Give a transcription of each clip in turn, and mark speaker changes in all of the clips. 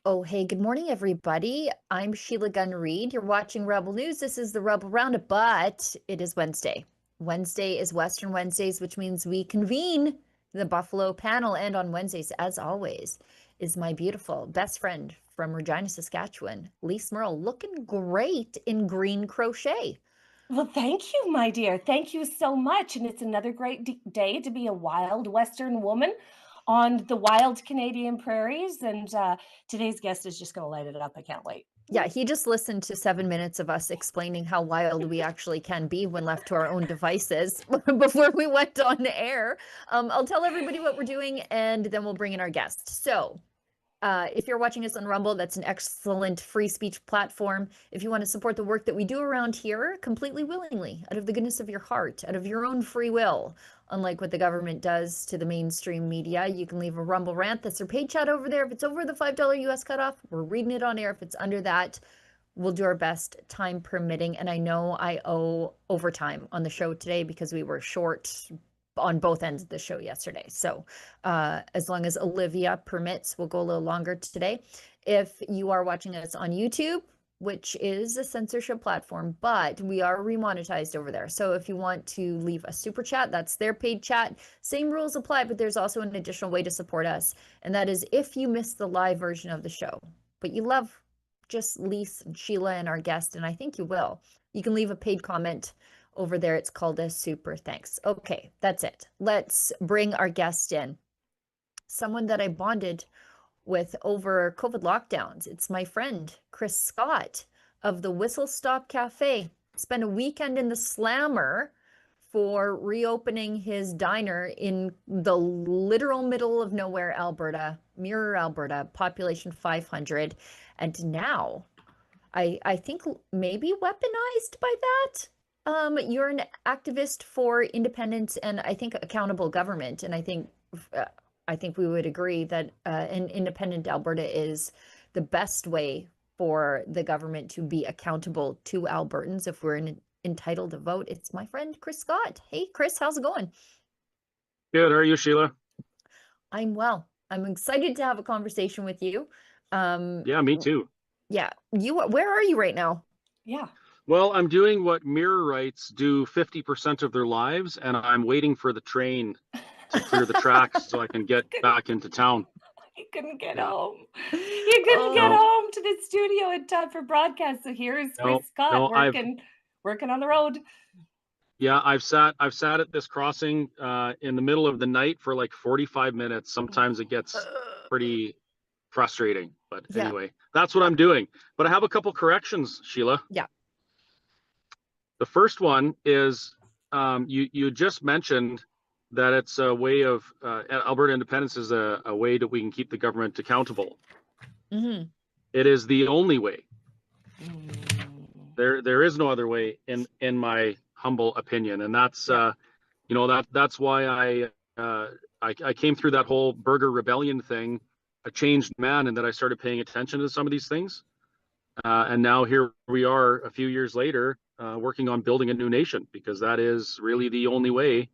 Speaker 1: Oh, hey, good morning, everybody. I'm Sheila Gunn Reid. You're watching Rebel News. This is the Rebel Roundup, but it is Wednesday. Wednesday is Western Wednesdays, which means we convene the Buffalo panel. And on Wednesdays, as always, is my beautiful best friend from Regina, Saskatchewan, Lise Merle, looking great in green crochet.
Speaker 2: Well, thank you, my dear. Thank you so much. And it's another great day to be a wild Western woman on the wild Canadian prairies. And today's guest is just going to light it up. I can't wait.
Speaker 1: Yeah, he just listened to 7 minutes of us explaining how wild we actually can be when left to our own devices before we went on air. I'll tell everybody what we're doing, and then we'll bring in our guest. So if you're watching us on Rumble, that's an excellent free speech platform. If you want to support the work that we do around here completely willingly, out of the goodness of your heart, out of your own free will, unlike what the government does to the mainstream media, you can leave a Rumble rant. That's our paid chat over there. If it's over the $5 US cutoff, we're reading it on air. If it's under that, we'll do our best, time permitting. And I know I owe overtime on the show today because we were short on both ends of the show yesterday. So as long as Olivia permits, we'll go a little longer today. If you are watching us on YouTube, which is a censorship platform, but we are remonetized over there. So if you want to leave a super chat, that's their paid chat. Same rules apply, but there's also an additional way to support us. And that is if you missed the live version of the show, but you love just Lise and Sheila and our guest, and I think you will, you can leave a paid comment over there. It's called a super thanks. Okay, that's it. Let's bring our guest in. Someone that I bonded with over COVID lockdowns. It's my friend, Chris Scott of the Whistle Stop Cafe. Spent a weekend in the Slammer for reopening his diner in the literal middle of nowhere, Alberta, Mirror, Alberta, population 500. And now I think maybe weaponized by that. You're an activist for independence and I think accountable government. And I think we would agree that an independent Alberta is the best way for the government to be accountable to Albertans if we're entitled to vote. It's my friend, Chris Scott. Hey, Chris, how's it going?
Speaker 3: Good. How are you, Sheila?
Speaker 1: I'm well. I'm excited to have a conversation with you.
Speaker 3: Yeah, me too.
Speaker 1: Yeah. Where are you right now?
Speaker 2: Yeah.
Speaker 3: Well, I'm doing what mirror rights do 50% of their lives, and I'm waiting for the train to clear the tracks so I can get back into town.
Speaker 2: You couldn't get home. You couldn't get home to the studio in time for broadcast. So here's Chris Scott working on the road.
Speaker 3: Yeah, I've sat at this crossing in the middle of the night for like 45 minutes. Sometimes it gets pretty frustrating, but anyway, that's what I'm doing. But I have a couple corrections, Sheila.
Speaker 1: Yeah.
Speaker 3: The first one is you just mentioned that it's a way of Alberta independence is a way that we can keep the government accountable.
Speaker 1: Mm-hmm.
Speaker 3: It is the only way. There is no other way in my humble opinion, and that's that's why I came through that whole burger rebellion thing, a changed man, and that I started paying attention to some of these things, and now here we are a few years later working on building a new nation, because that is really the only way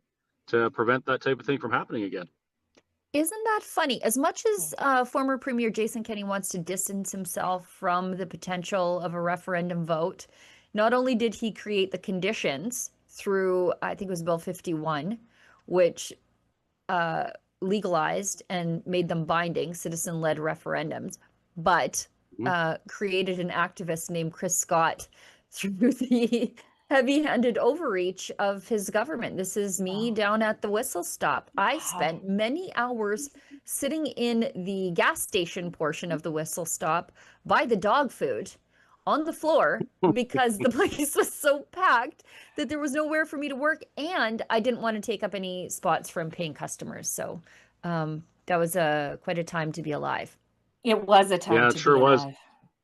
Speaker 3: to prevent that type of thing from happening again.
Speaker 1: Isn't that funny? As much as former Premier Jason Kenney wants to distance himself from the potential of a referendum vote, not only did he create the conditions through, I think it was Bill 51, which legalized and made them binding citizen-led referendums, but created an activist named Chris Scott through the heavy-handed overreach of his government. This is me down at the whistle stop. I spent many hours sitting in the gas station portion of the whistle stop by the dog food on the floor because the place was so packed that there was nowhere for me to work, and I didn't want to take up any spots from paying customers. So that was quite a time to be alive.
Speaker 2: It was a time
Speaker 3: Yeah,
Speaker 2: to
Speaker 3: it sure
Speaker 2: be
Speaker 3: was.
Speaker 2: alive.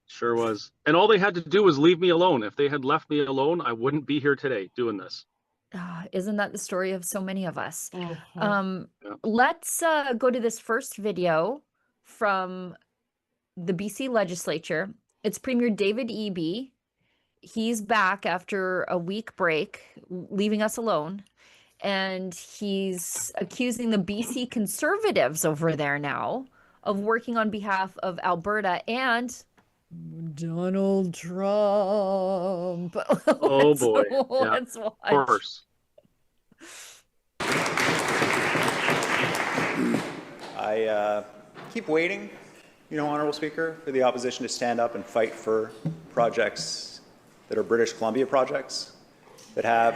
Speaker 3: Sure was. And all they had to do was leave me alone. If they had left me alone, I wouldn't be here today doing this.
Speaker 1: Isn't that the story of so many of us?
Speaker 2: Mm-hmm.
Speaker 1: Let's go to this first video from the BC legislature. It's Premier David Eby. He's back after a week break, leaving us alone. And he's accusing the BC Conservatives over there now of working on behalf of Alberta and Donald Trump.
Speaker 3: Oh boy. Yeah,
Speaker 1: Let's watch.
Speaker 3: of course.
Speaker 4: I keep waiting, Honourable Speaker, for the opposition to stand up and fight for projects that are British Columbia projects, that have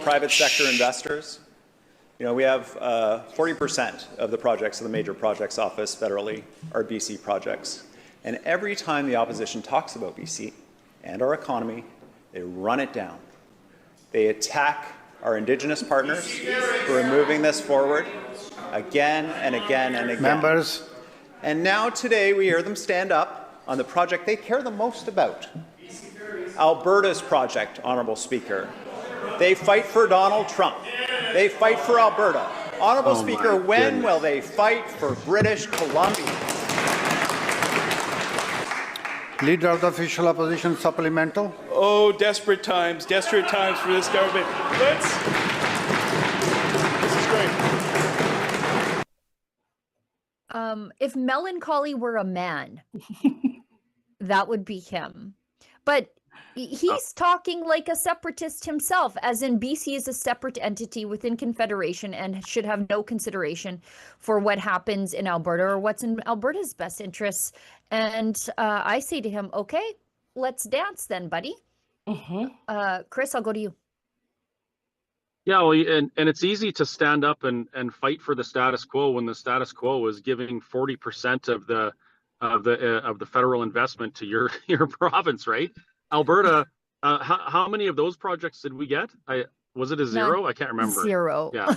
Speaker 4: private sector investors. We have 40% of the projects of the major projects office federally are BC projects. And every time the opposition talks about BC and our economy, they run it down. They attack our Indigenous partners who are moving this forward again and again and again.
Speaker 5: Members.
Speaker 4: And now today we hear them stand up on the project they care the most about. Alberta's project, Honourable Speaker. They fight for Donald Trump. They fight for Alberta. Honourable Speaker, when will they fight for British Columbia?
Speaker 5: Leader of the Official Opposition, supplemental.
Speaker 6: Oh, desperate times for this government. This is great.
Speaker 1: If melancholy were a man, that would be him. But he's talking like a separatist himself, as in BC is a separate entity within Confederation and should have no consideration for what happens in Alberta or what's in Alberta's best interests. And I say to him, okay, let's dance then, buddy. Chris, I'll go to you.
Speaker 3: Yeah, well, and it's easy to stand up and fight for the status quo when the status quo is giving 40% of the federal investment to your province, right? Alberta, how many of those projects did we get? Was it a zero? I can't remember.
Speaker 1: Zero.
Speaker 3: Yeah,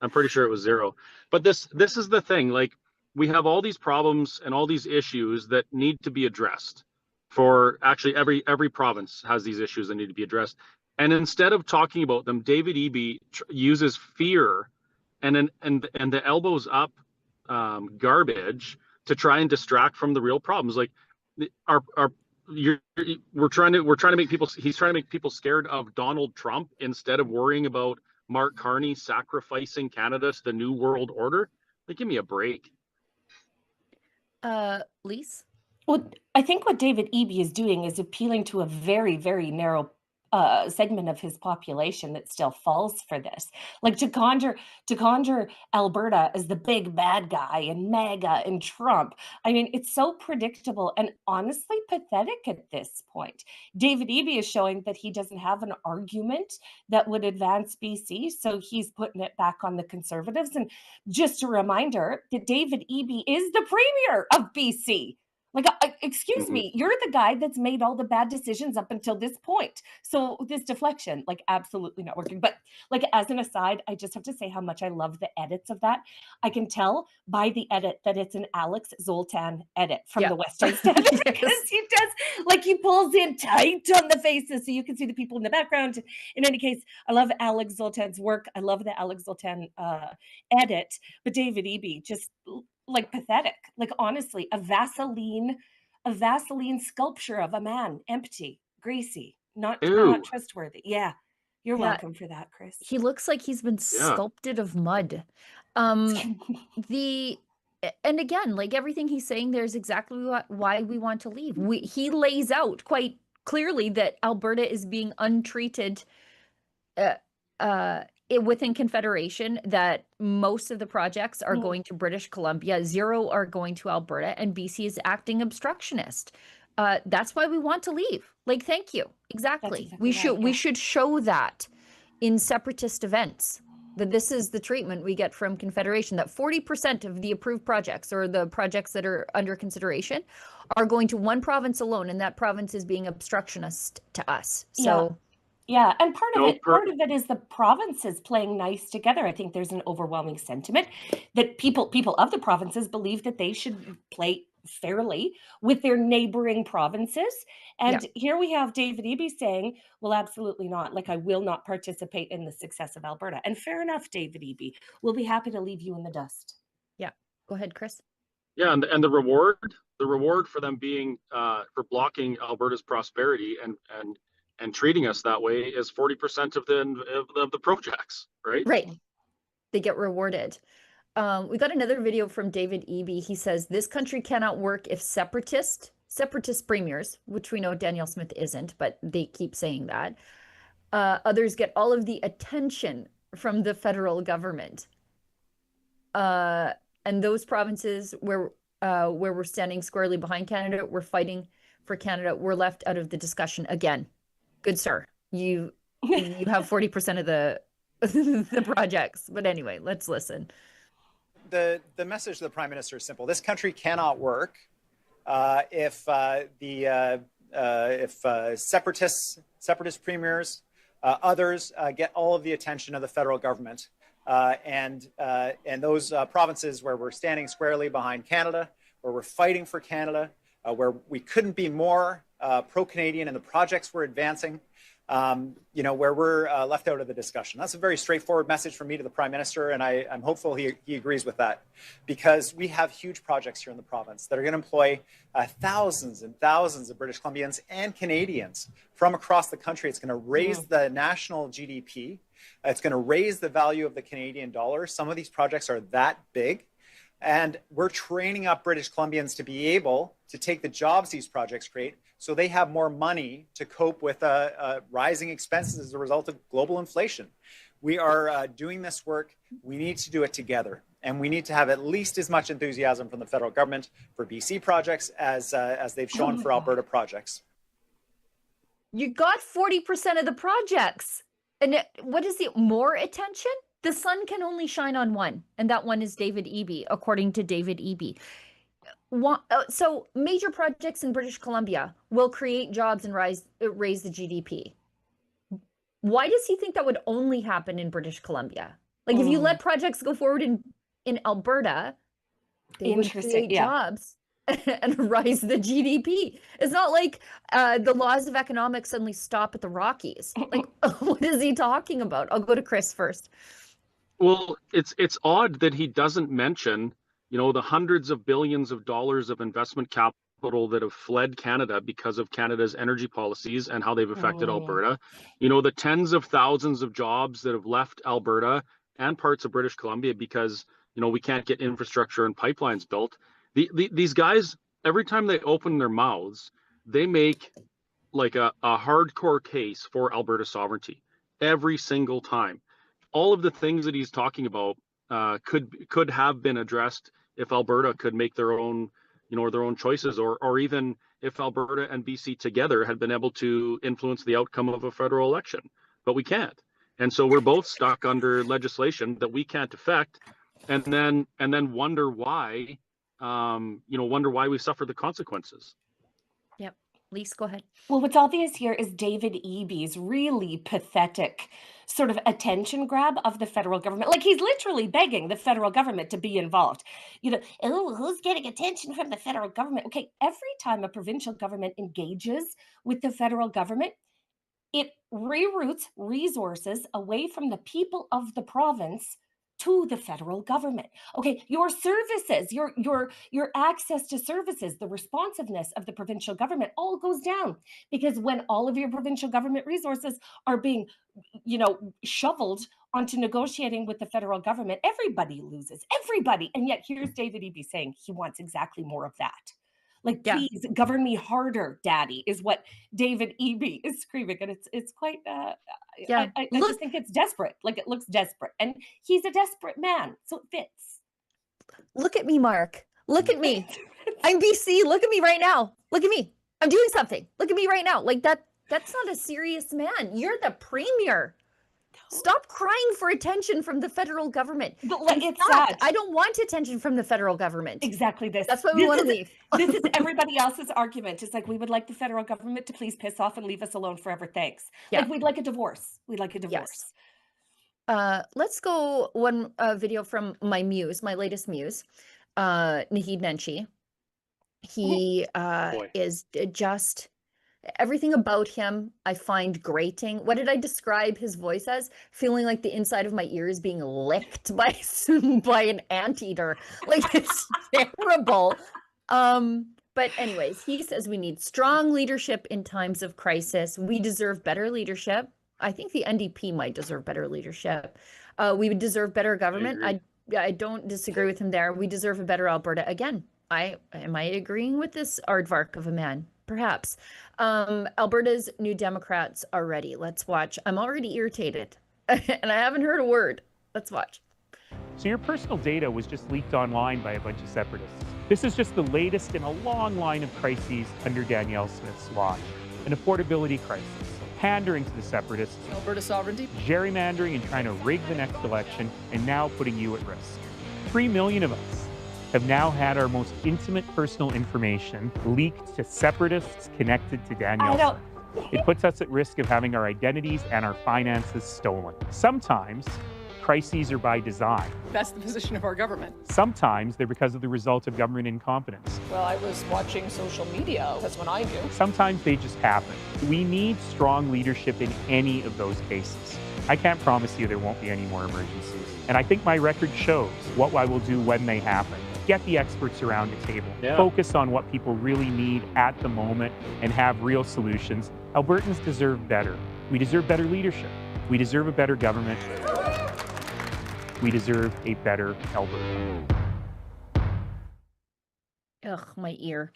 Speaker 3: I'm pretty sure it was zero. But this is the thing. Like, we have all these problems and all these issues that need to be addressed. For actually every province has these issues that need to be addressed. And instead of talking about them, David Eby uses fear and the elbows up garbage to try and distract from the real problems. Like, we're trying to make people. He's trying to make people scared of Donald Trump instead of worrying about Mark Carney sacrificing Canada to the New World Order. Like, give me a break.
Speaker 1: Lise?
Speaker 2: Well, I think what David Eby is doing is appealing to a very, very narrow segment of his population that still falls for this. Like, to conjure Alberta as the big bad guy and MAGA and Trump. I mean, it's so predictable and honestly pathetic at this point. David Eby is showing that he doesn't have an argument that would advance BC, so he's putting it back on the Conservatives. And just a reminder that David Eby is the Premier of BC. Like, excuse me, you're the guy that's made all the bad decisions up until this point. So this deflection, like, absolutely not working. But like, as an aside, I just have to say how much I love the edits of that. I can tell by the edit that it's an Alex Zoltan edit from the Western Standard, because he does, like, he pulls in tight on the faces so you can see the people in the background. In any case, I love Alex Zoltan's work. I love the Alex Zoltan edit, but David Eby just, like, pathetic. Like, honestly, a Vaseline sculpture of a man, empty, greasy, not trustworthy. Yeah. You're
Speaker 1: Yeah.
Speaker 2: welcome for that, Chris.
Speaker 1: He looks like he's been
Speaker 3: Yeah.
Speaker 1: sculpted of mud. And again, like everything he's saying, there's exactly why we want to leave. He lays out quite clearly that Alberta is being untreated within Confederation, that most of the projects are going to British Columbia, 0 are going to Alberta, and BC is acting obstructionist. That's why we want to leave. Like, thank you. Exactly.
Speaker 2: exactly
Speaker 1: We should show that in separatist events, that this is the treatment we get from Confederation, that 40% of the approved projects, or the projects that are under consideration, are going to one province alone, and that province is being obstructionist to us. So
Speaker 2: yeah, and part of it is the provinces playing nice together. I think there's an overwhelming sentiment that people of the provinces believe that they should play fairly with their neighboring provinces. And here we have David Eby saying, well, absolutely not. Like, I will not participate in the success of Alberta. And fair enough, David Eby. We'll be happy to leave you in the dust.
Speaker 1: Yeah, go ahead, Chris.
Speaker 3: Yeah, and the reward for them being for blocking Alberta's prosperity and treating us that way is 40% of the projects, right?
Speaker 1: Right. They get rewarded. We got another video from David Eby. He says, this country cannot work if separatist premiers, which we know Danielle Smith isn't, but they keep saying that, others get all of the attention from the federal government. And those provinces where we're standing squarely behind Canada, we're fighting for Canada, we're left out of the discussion again. Good sir, you have 40% of the projects. But anyway, let's listen.
Speaker 7: The message to the Prime Minister is simple. This country cannot work if separatist premiers, others get all of the attention of the federal government, and those provinces where we're standing squarely behind Canada, where we're fighting for Canada, where we couldn't be more pro-Canadian in the projects we're advancing, where we're left out of the discussion. That's a very straightforward message from me to the Prime Minister, and I'm hopeful he agrees with that, because we have huge projects here in the province that are going to employ thousands and thousands of British Columbians and Canadians from across the country. It's going to raise the national GDP. It's going to raise the value of the Canadian dollar. Some of these projects are that big. And we're training up British Columbians to be able to take the jobs these projects create, so they have more money to cope with rising expenses as a result of global inflation. We are doing this work. We need to do it together. And we need to have at least as much enthusiasm from the federal government for BC projects as they've shown for Alberta projects.
Speaker 1: You got 40% of the projects. And what is the more attention? The sun can only shine on one, and that one is David Eby, according to David Eby. So major projects in British Columbia will create jobs and raise the GDP. Why does he think that would only happen in British Columbia? Like, if you let projects go forward in Alberta, they would create jobs and rise the GDP. It's not like the laws of economics suddenly stop at the Rockies. Like, what is he talking about? I'll go to Chris first.
Speaker 3: Well, it's odd that he doesn't mention, the hundreds of billions of dollars of investment capital that have fled Canada because of Canada's energy policies and how they've affected Alberta. The tens of thousands of jobs that have left Alberta and parts of British Columbia because, we can't get infrastructure and pipelines built. These guys, every time they open their mouths, they make like a hardcore case for Alberta sovereignty every single time. All of the things that he's talking about could have been addressed if Alberta could make their own choices, or even if Alberta and BC together had been able to influence the outcome of a federal election. But we can't, and so we're both stuck under legislation that we can't affect, and then wonder why, we suffer the consequences.
Speaker 1: Yep. Lise, go ahead.
Speaker 2: Well, what's obvious here is David Eby's really pathetic sort of attention grab of the federal government. Like, he's literally begging the federal government to be involved. Who's getting attention from the federal government? Okay, every time a provincial government engages with the federal government, it reroutes resources away from the people of the province to the federal government. Okay, your services, your access to services, the responsiveness of the provincial government all goes down, because when all of your provincial government resources are being, shoveled onto negotiating with the federal government, everybody loses, everybody. And yet here's David Eby saying he wants exactly more of that. Like,
Speaker 1: Yeah.
Speaker 2: please govern me harder, Daddy, is what David Eby is screaming. And it's quite,
Speaker 1: Yeah.
Speaker 2: I just think it's desperate. Like, it looks desperate. And he's a desperate man, so it fits.
Speaker 1: Look at me, Mark. Look at me. I'm BC. Look at me right now. Look at me. I'm doing something. Look at me right now. Like that's not a serious man. You're the premier. Stop crying for attention from the federal government.
Speaker 2: But like,
Speaker 1: In
Speaker 2: it's
Speaker 1: fact,
Speaker 2: sad.
Speaker 1: I don't want attention from the federal government.
Speaker 2: Exactly this.
Speaker 1: That's why we want to leave.
Speaker 2: This is everybody else's argument. It's like, we would like the federal government to please piss off and leave us alone forever. Thanks.
Speaker 1: Yeah.
Speaker 2: Like, we'd like a divorce. We'd like a divorce.
Speaker 1: Yes. Let's go one video from my muse, my latest muse, Reid Nenshi. He is just, everything about him I find grating. What did I describe his voice as? Feeling like the inside of my ear is being licked by an anteater. Like, it's terrible. But anyways, he says we need strong leadership in times of crisis. We deserve better leadership. I think the NDP might deserve better leadership. We would deserve better government. I don't disagree with him there. We deserve a better Alberta. Again, am I agreeing with this aardvark of a man? Perhaps. Alberta's New Democrats are ready. Let's watch. I'm already irritated and I haven't heard a word. Let's watch.
Speaker 8: So your personal data was just leaked online by a bunch of separatists. This is just the latest in a long line of crises under Danielle Smith's watch. An affordability crisis, pandering to the separatists,
Speaker 9: Alberta sovereignty,
Speaker 8: gerrymandering and trying to rig the next election, and now putting you at risk. 3 million of us have now had our most intimate personal information leaked to separatists connected to Danielle Smith. It puts us at risk of having our identities and our finances stolen. Sometimes crises are by design.
Speaker 9: That's the position of our government.
Speaker 8: Sometimes they're because of the result of government incompetence.
Speaker 9: Well, I was watching social media. That's when I knew.
Speaker 8: Sometimes they just happen. We need strong leadership in any of those cases. I can't promise you there won't be any more emergencies. And I think my record shows what I will do when they happen. Get the experts around the table.
Speaker 3: Yeah.
Speaker 8: Focus on what people really need at the moment and have real solutions. Albertans deserve better. We deserve better leadership. We deserve a better government. We deserve a better Alberta.
Speaker 1: Ugh, my ear.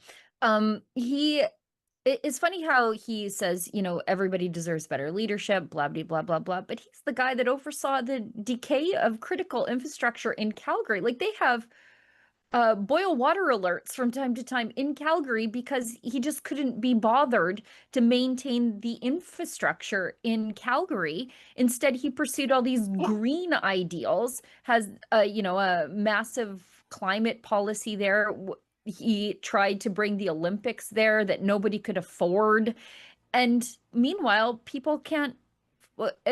Speaker 1: It's funny how he says, everybody deserves better leadership, blah, blah, blah, blah, blah. But he's the guy that oversaw the decay of critical infrastructure in Calgary. Like, they have boil water alerts from time to time in Calgary because he just couldn't be bothered to maintain the infrastructure in Calgary. Instead, he pursued all these green ideals, has a massive climate policy there. He tried to bring the Olympics there that nobody could afford. And meanwhile, people can't.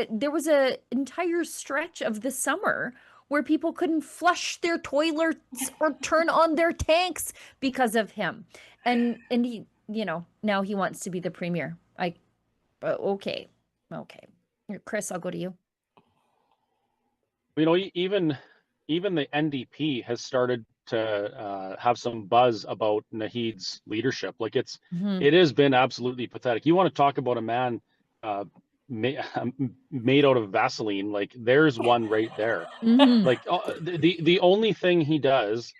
Speaker 1: There was an entire stretch of the summer where people couldn't flush their toilets or turn on their tanks because of him. And he, now he wants to be the premier. Okay. Chris, I'll go to you.
Speaker 3: Even the NDP has started to have some buzz about Naheed's leadership. Like, it has been absolutely pathetic. You want to talk about a man made out of Vaseline? Like, there's one right there. Like, the only thing he does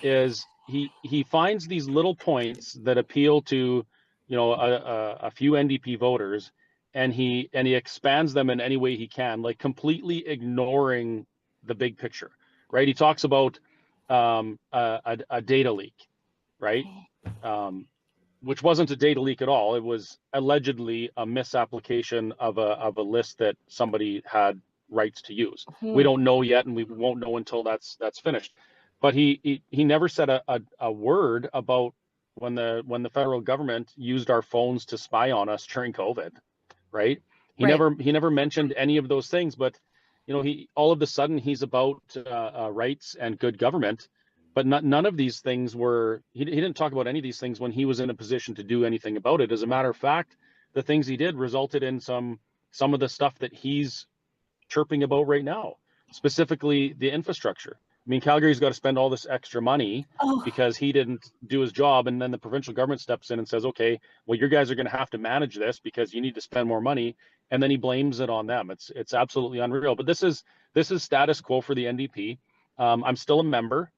Speaker 3: is he finds these little points that appeal to a few NDP voters, and he expands them in any way he can, like completely ignoring the big picture, right? He talks about a data leak, right? Which wasn't a data leak at all. It was allegedly a misapplication of a list that somebody had rights to use. We don't know yet, and we won't know until that's finished. But he never said a word about when the federal government used our phones to spy on us during COVID, right? He never mentioned any of those things. But he all of a sudden he's about rights and good government. But none of these things were, he didn't talk about any of these things when he was in a position to do anything about it. As a matter of fact, the things he did resulted in some of the stuff that he's chirping about right now. specifically the infrastructure. I mean, Calgary's got to spend all this extra money because he didn't do his job, and then the provincial government steps in and says, okay, well, you guys are going to have to manage this because you need to spend more money, and then he blames it on them. It's absolutely unreal. But this is status quo for the NDP. I'm still a member,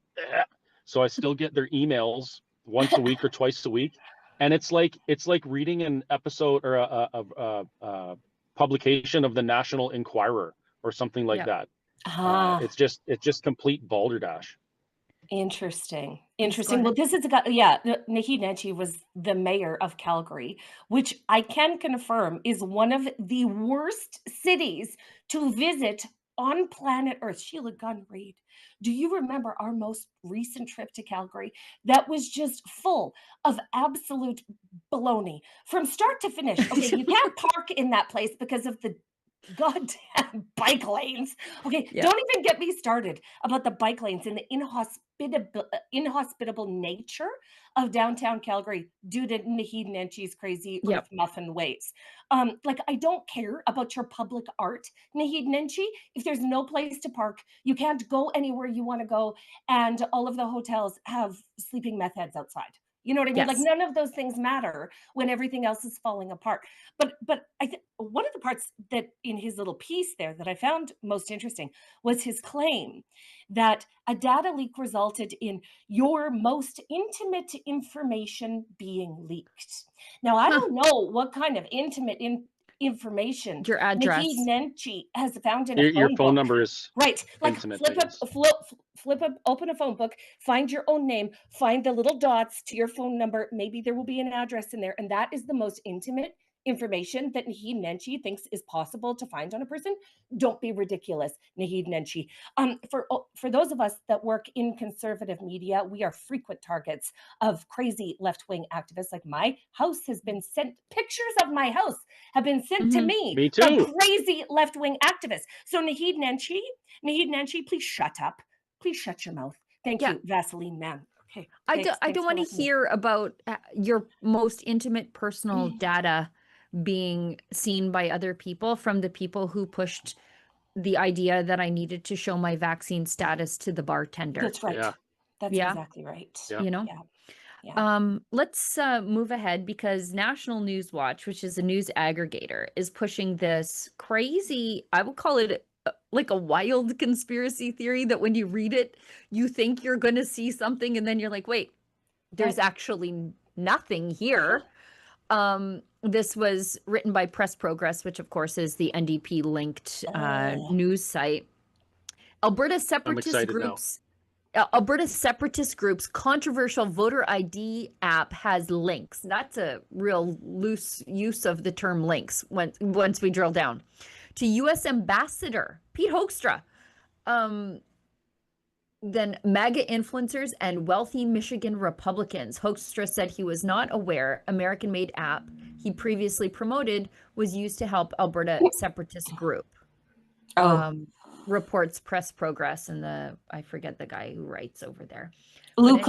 Speaker 3: so I still get their emails once a week or twice a week, and it's like reading an episode or a publication of the National Enquirer or something like that. It's just complete balderdash.
Speaker 2: Interesting. Well, this is a guy, Naheed Nenshi was the mayor of Calgary, which I can confirm is one of the worst cities to visit on planet Earth. Sheila, Gunn, Reid, do you remember our most recent trip to Calgary? That was just full of absolute baloney from start to finish. Okay, you can't park in that place because of the goddamn bike lanes. Okay, don't even get me started about the bike lanes and the inhospitable nature of downtown Calgary due to Naheed Nenshi's crazy earth muffin ways. Like, I don't care about your public art, Naheed Nenshi. If there's no place to park, you can't go anywhere you want to go, and all of the hotels have sleeping meth heads outside. You know what I mean? Like, none of those things matter when everything else is falling apart. But I think one of the parts that in his little piece there that I found most interesting was his claim that a data leak resulted in your most intimate information being leaked. Now, I don't know what kind of intimate information
Speaker 1: your address
Speaker 2: Naheed Nenshi has found in
Speaker 3: your phone
Speaker 2: book.
Speaker 3: Number is
Speaker 2: right. Like, open a phone book, find your own name, find the little dots to your phone number. Maybe there will be an address in there, and that is the most intimate information that Naheed Nenshi thinks is possible to find on a person. Don't be ridiculous, Naheed Nenshi. For those of us that work in conservative media, we are frequent targets of crazy left-wing activists. Like, my house has been sent, pictures of my house have been sent to me by crazy left-wing activists. So Naheed Nenshi, please shut up. Please shut your mouth. Thank you, Vaseline man. Okay.
Speaker 1: I don't want to hear about your most intimate personal data being seen by other people from the people who pushed the idea that I needed to show my vaccine status to the bartender.
Speaker 2: That's right. That's exactly right.
Speaker 1: You know? Let's move ahead, because National News Watch, which is a news aggregator, is pushing this crazy, I would call it like a wild conspiracy theory that when you read it, you think you're going to see something, and then you're like, wait, there's actually nothing here. This was written by Press Progress, which of course is the NDP linked news site. Alberta separatist groups controversial voter ID app has links. That's a real loose use of the term links once we drill down. To U.S. Ambassador Pete Hoekstra, then MAGA influencers and wealthy Michigan Republicans. Hoekstra said he was not aware American-made app he previously promoted was used to help Alberta separatist group. Reports Press Progress, and I forget the guy who writes over there.
Speaker 2: Luke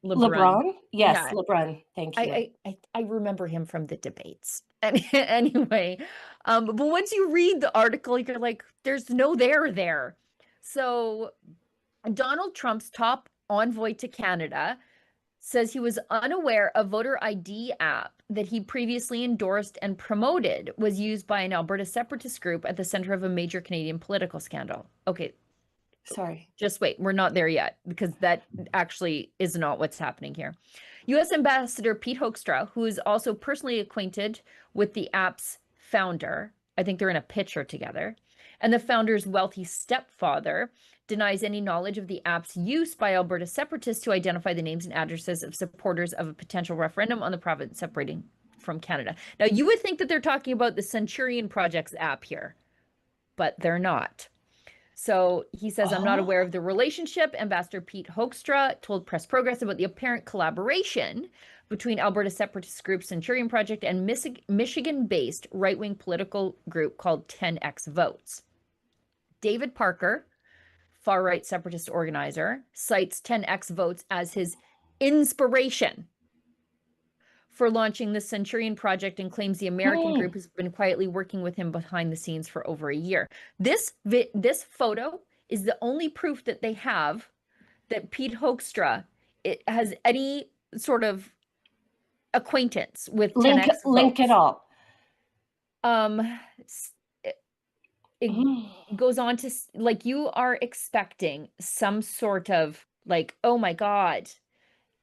Speaker 2: LeBron? Yes, LeBron. Thank you.
Speaker 1: I remember him from the debates. Anyway, but once you read the article, you're like, there's no there. So Donald Trump's top envoy to Canada says he was unaware a voter ID app that he previously endorsed and promoted was used by an Alberta separatist group at the center of a major Canadian political scandal. Okay.
Speaker 2: Sorry.
Speaker 1: Just wait. We're not there yet, because that actually is not what's happening here. U.S. Ambassador Pete Hoekstra, who is also personally acquainted with the app's founder, I think they're in a picture together, and the founder's wealthy stepfather, denies any knowledge of the app's use by Alberta separatists to identify the names and addresses of supporters of a potential referendum on the province separating from Canada. Now, you would think that they're talking about the Centurion Project's app here, but they're not. So he says, I'm not aware of the relationship. Ambassador Pete Hoekstra told Press Progress about the apparent collaboration between Alberta separatist group Centurion Project and Michigan-based right-wing political group called 10X Votes. David Parker, far-right separatist organizer, cites 10X Votes as his inspiration for launching the Centurion Project and claims the American group has been quietly working with him behind the scenes for over a year. This photo is the only proof that they have that Pete Hoekstra has any sort of acquaintance with 10X
Speaker 2: link
Speaker 1: votes.
Speaker 2: it all.
Speaker 1: It goes on to, like, you are expecting some sort of like, oh my God.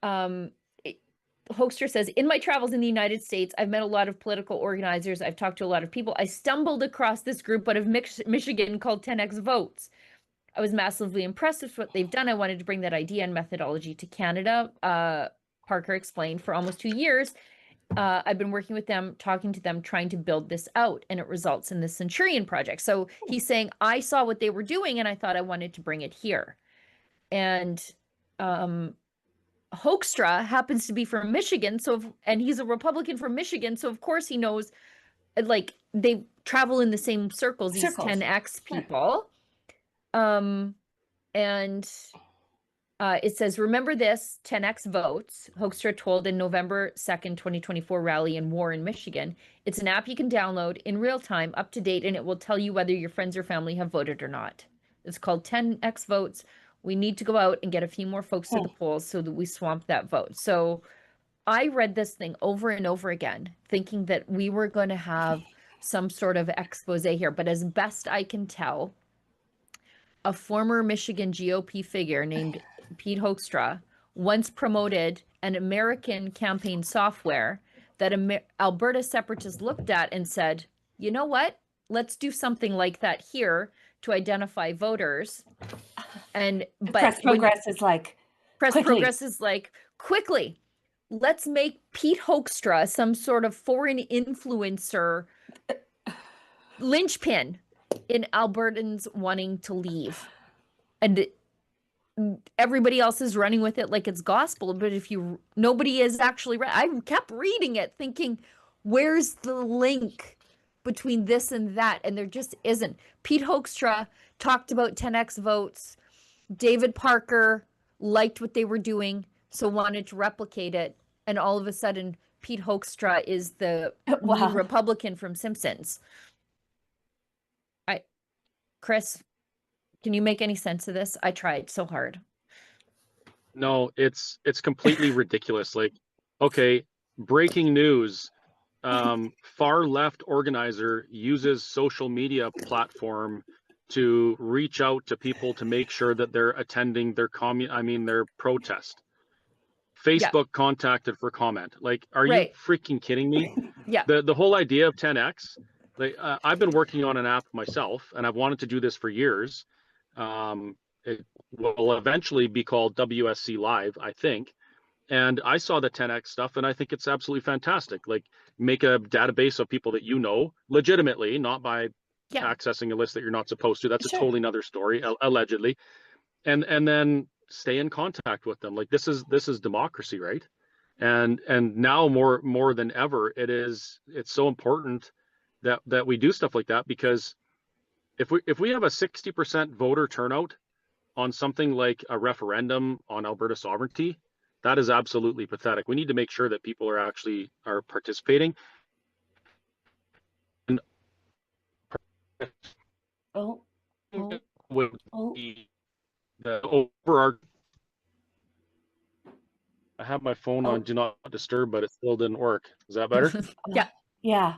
Speaker 1: Hoekstra says, in my travels in the United States, I've met a lot of political organizers. I've talked to a lot of people. I stumbled across this group out of Michigan called 10X Votes. I was massively impressed with what they've done. I wanted to bring that idea and methodology to Canada. Parker explained, for almost 2 years, I've been working with them, talking to them, trying to build this out, and it results in the Centurion Project. So he's saying, I saw what they were doing and I thought I wanted to bring it here. And Hoekstra happens to be from Michigan, and he's a Republican from Michigan, so of course he knows, like, they travel in the same circles, these 10X people. It says, remember this, 10X votes, Hoekstra told in November 2nd, 2024 rally in Warren, Michigan. It's an app you can download in real time, up to date, and it will tell you whether your friends or family have voted or not. It's called 10X votes. We need to go out and get a few more folks to the polls so that we swamp that vote. So I read this thing over and over again, thinking that we were going to have some sort of expose here. But as best I can tell, a former Michigan GOP figure named Pete Hoekstra once promoted an American campaign software that Alberta separatists looked at and said, you know what? Let's do something like that here to identify voters. And
Speaker 2: Press Progress is like,
Speaker 1: quickly, let's make Pete Hoekstra some sort of foreign influencer linchpin in Albertans wanting to leave. And everybody else is running with it like it's gospel. But nobody is actually I kept reading it thinking, where's the link between this and that? And there just isn't. Pete Hoekstra talked about 10X votes. David Parker liked what they were doing, so wanted to replicate it. And all of a sudden, Pete Hoekstra is the lead Republican from Simpsons. Chris, can you make any sense of this? I tried so hard.
Speaker 3: No, it's completely ridiculous. Like, okay, breaking news. Far left organizer uses social media platform to reach out to people to make sure that they're attending their their protest. Facebook contacted for comment. Like, are you freaking kidding me?
Speaker 1: Yeah.
Speaker 3: The whole idea of 10X, like, I've been working on an app myself, and I've wanted to do this for years. It will eventually be called WSC Live, I think. And I saw the 10X stuff, and I think it's absolutely fantastic. Like, make a database of people that you know legitimately, not by accessing a list that you're not supposed to. That's a totally another story, allegedly. And then stay in contact with them. Like, this is democracy, right? And now more than ever, it's so important that we do stuff like that, because if we have a 60% voter turnout on something like a referendum on Alberta sovereignty, that is absolutely pathetic. We need to make sure that people are participating. And would be the overarching. I have my phone on Do Not Disturb, but it still didn't work. Is that better?
Speaker 2: Yeah.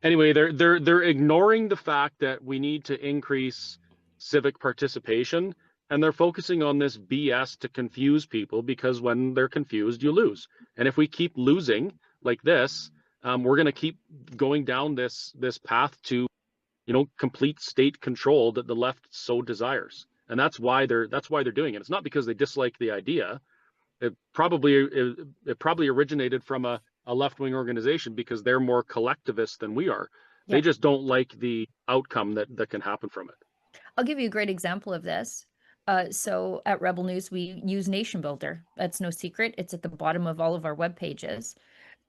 Speaker 3: Anyway, they're ignoring the fact that we need to increase civic participation, and they're focusing on this BS to confuse people, because when they're confused, you lose. And if we keep losing like this, we're going to keep going down this path to, complete state control that the left so desires. And that's why they're doing it. It's not because they dislike the idea. It probably originated from a left-wing organization because they're more collectivist than we are. They just don't like the outcome that can happen from it.
Speaker 1: I'll give you a great example of this. So at Rebel News, we use Nation Builder. That's no secret. It's at the bottom of all of our web pages.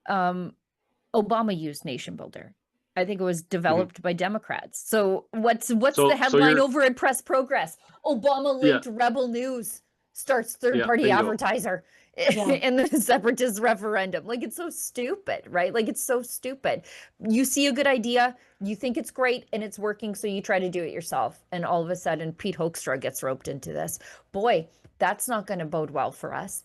Speaker 1: Obama used Nation Builder. I think it was developed by Democrats. So what's the headline over at Press Progress? Obama linked Rebel News starts third-party
Speaker 3: bingo.
Speaker 1: advertiser in the separatist referendum. Like, it's so stupid, right? Like, it's so stupid. You see a good idea, you think it's great and it's working, so you try to do it yourself. And all of a sudden, Pete Hoekstra gets roped into this. Boy, that's not going to bode well for us.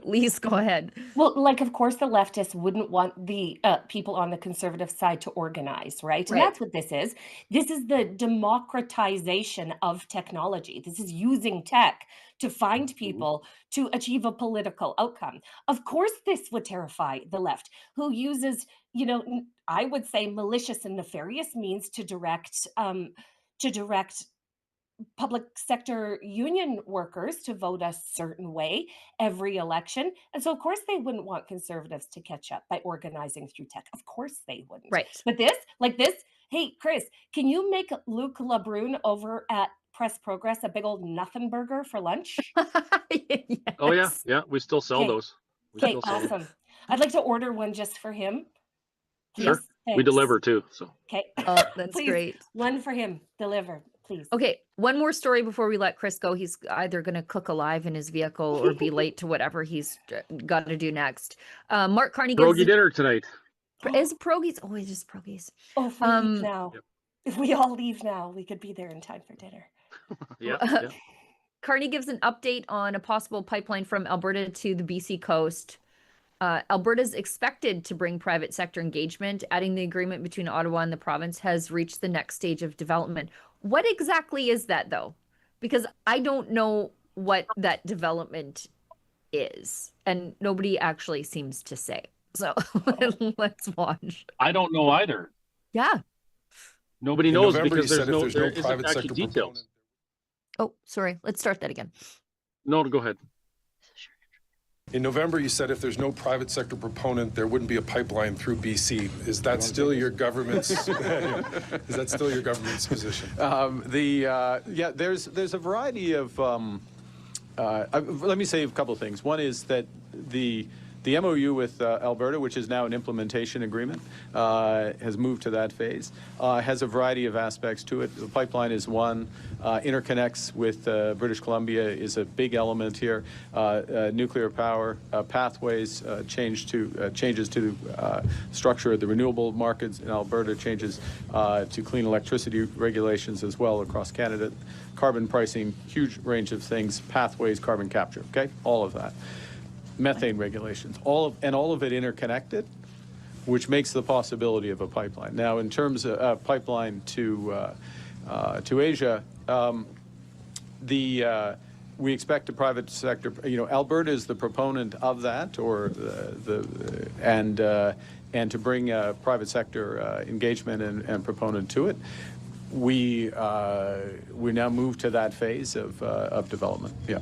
Speaker 1: Lise, go ahead.
Speaker 2: Well, like, of course, the leftists wouldn't want the people on the conservative side to organize, right? And that's what this is. This is the democratization of technology. This is using tech to find people to achieve a political outcome. Of course, this would terrify the left, who uses, you know, I would say malicious and nefarious means to direct public sector union workers to vote a certain way every election. And so, of course, they wouldn't want conservatives to catch up by organizing through tech. Of course they wouldn't.
Speaker 1: Right.
Speaker 2: But this, like this, hey, Chris, can you make Luc Lebrun over at Press Progress a big old nothing burger for lunch?
Speaker 1: Yes.
Speaker 3: Oh, yeah. Yeah. We still sell those.
Speaker 2: Okay, awesome. I'd like to order one just for him.
Speaker 3: Sure.
Speaker 2: Yes,
Speaker 3: we deliver too. So.
Speaker 2: Okay.
Speaker 1: Oh, that's
Speaker 2: Please,
Speaker 1: great.
Speaker 2: one for him. Deliver, please.
Speaker 1: Okay, one more story before we let Chris go. He's either going to cook alive in his vehicle or be late to whatever he's got to do next. Mark Carney gives
Speaker 3: Pierogi dinner tonight.
Speaker 1: Is pierogies? Oh, it is pierogies.
Speaker 2: Oh, if we leave now. Yep. If we all leave now, we could be there in time for dinner.
Speaker 3: Yeah.
Speaker 1: Carney gives an update on a possible pipeline from Alberta to the BC coast. Alberta is expected to bring private sector engagement, adding the agreement between Ottawa and the province has reached the next stage of development. What exactly is that, though? Because I don't know what that development is, and nobody actually seems to say. So let's watch.
Speaker 3: I don't know either.
Speaker 1: Yeah.
Speaker 3: Nobody knows because there isn't private sector details.
Speaker 1: Oh, sorry. Let's start that again.
Speaker 3: No, go ahead.
Speaker 10: In November, you said if there's no private sector proponent, there wouldn't be a pipeline through BC. Is that still your government's? Is that still your government's position?
Speaker 11: Yeah, there's a variety of. Let me say a couple of things. One is that the MOU with Alberta, which is now an implementation agreement, has moved to that phase, has a variety of aspects to it. The pipeline is one. Interconnects with British Columbia is a big element here. Nuclear power, pathways, changes to structure of the renewable markets in Alberta, changes to clean electricity regulations as well across Canada. Carbon pricing, huge range of things, pathways, carbon capture, okay? All of that. Methane regulations, all of it interconnected, which makes the possibility of a pipeline. Now, in terms of a pipeline to Asia, we expect a private sector. You know, Alberta is the proponent of that, or and to bring private sector engagement and proponent to it. We now move to that phase of development. Yeah.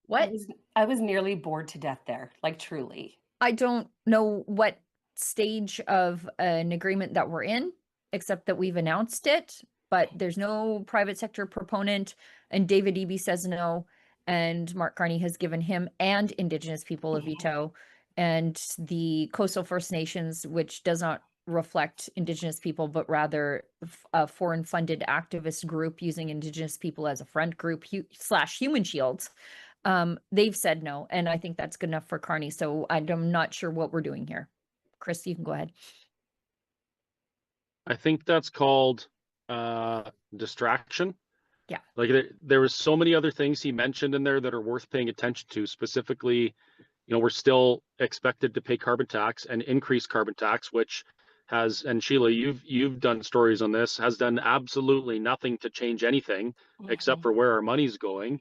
Speaker 1: What?
Speaker 2: I was nearly bored to death there, like truly.
Speaker 1: I don't know what stage of an agreement that we're in, except that we've announced it, but there's no private sector proponent, and David Eby says no, and Mark Carney has given him and Indigenous people a veto, and the Coastal First Nations, which does not reflect Indigenous people, but rather a foreign-funded activist group using Indigenous people as a friend group / Human Shields. They've said no, and I think that's good enough for Carney. So I'm not sure what we're doing here. Chris, you can go ahead.
Speaker 3: I think that's called distraction.
Speaker 1: Yeah.
Speaker 3: Like there was so many other things he mentioned in there that are worth paying attention to. Specifically, you know, we're still expected to pay carbon tax and increase carbon tax, which has, and Sheila, you've done stories on this, has done absolutely nothing to change anything except for where our money's going.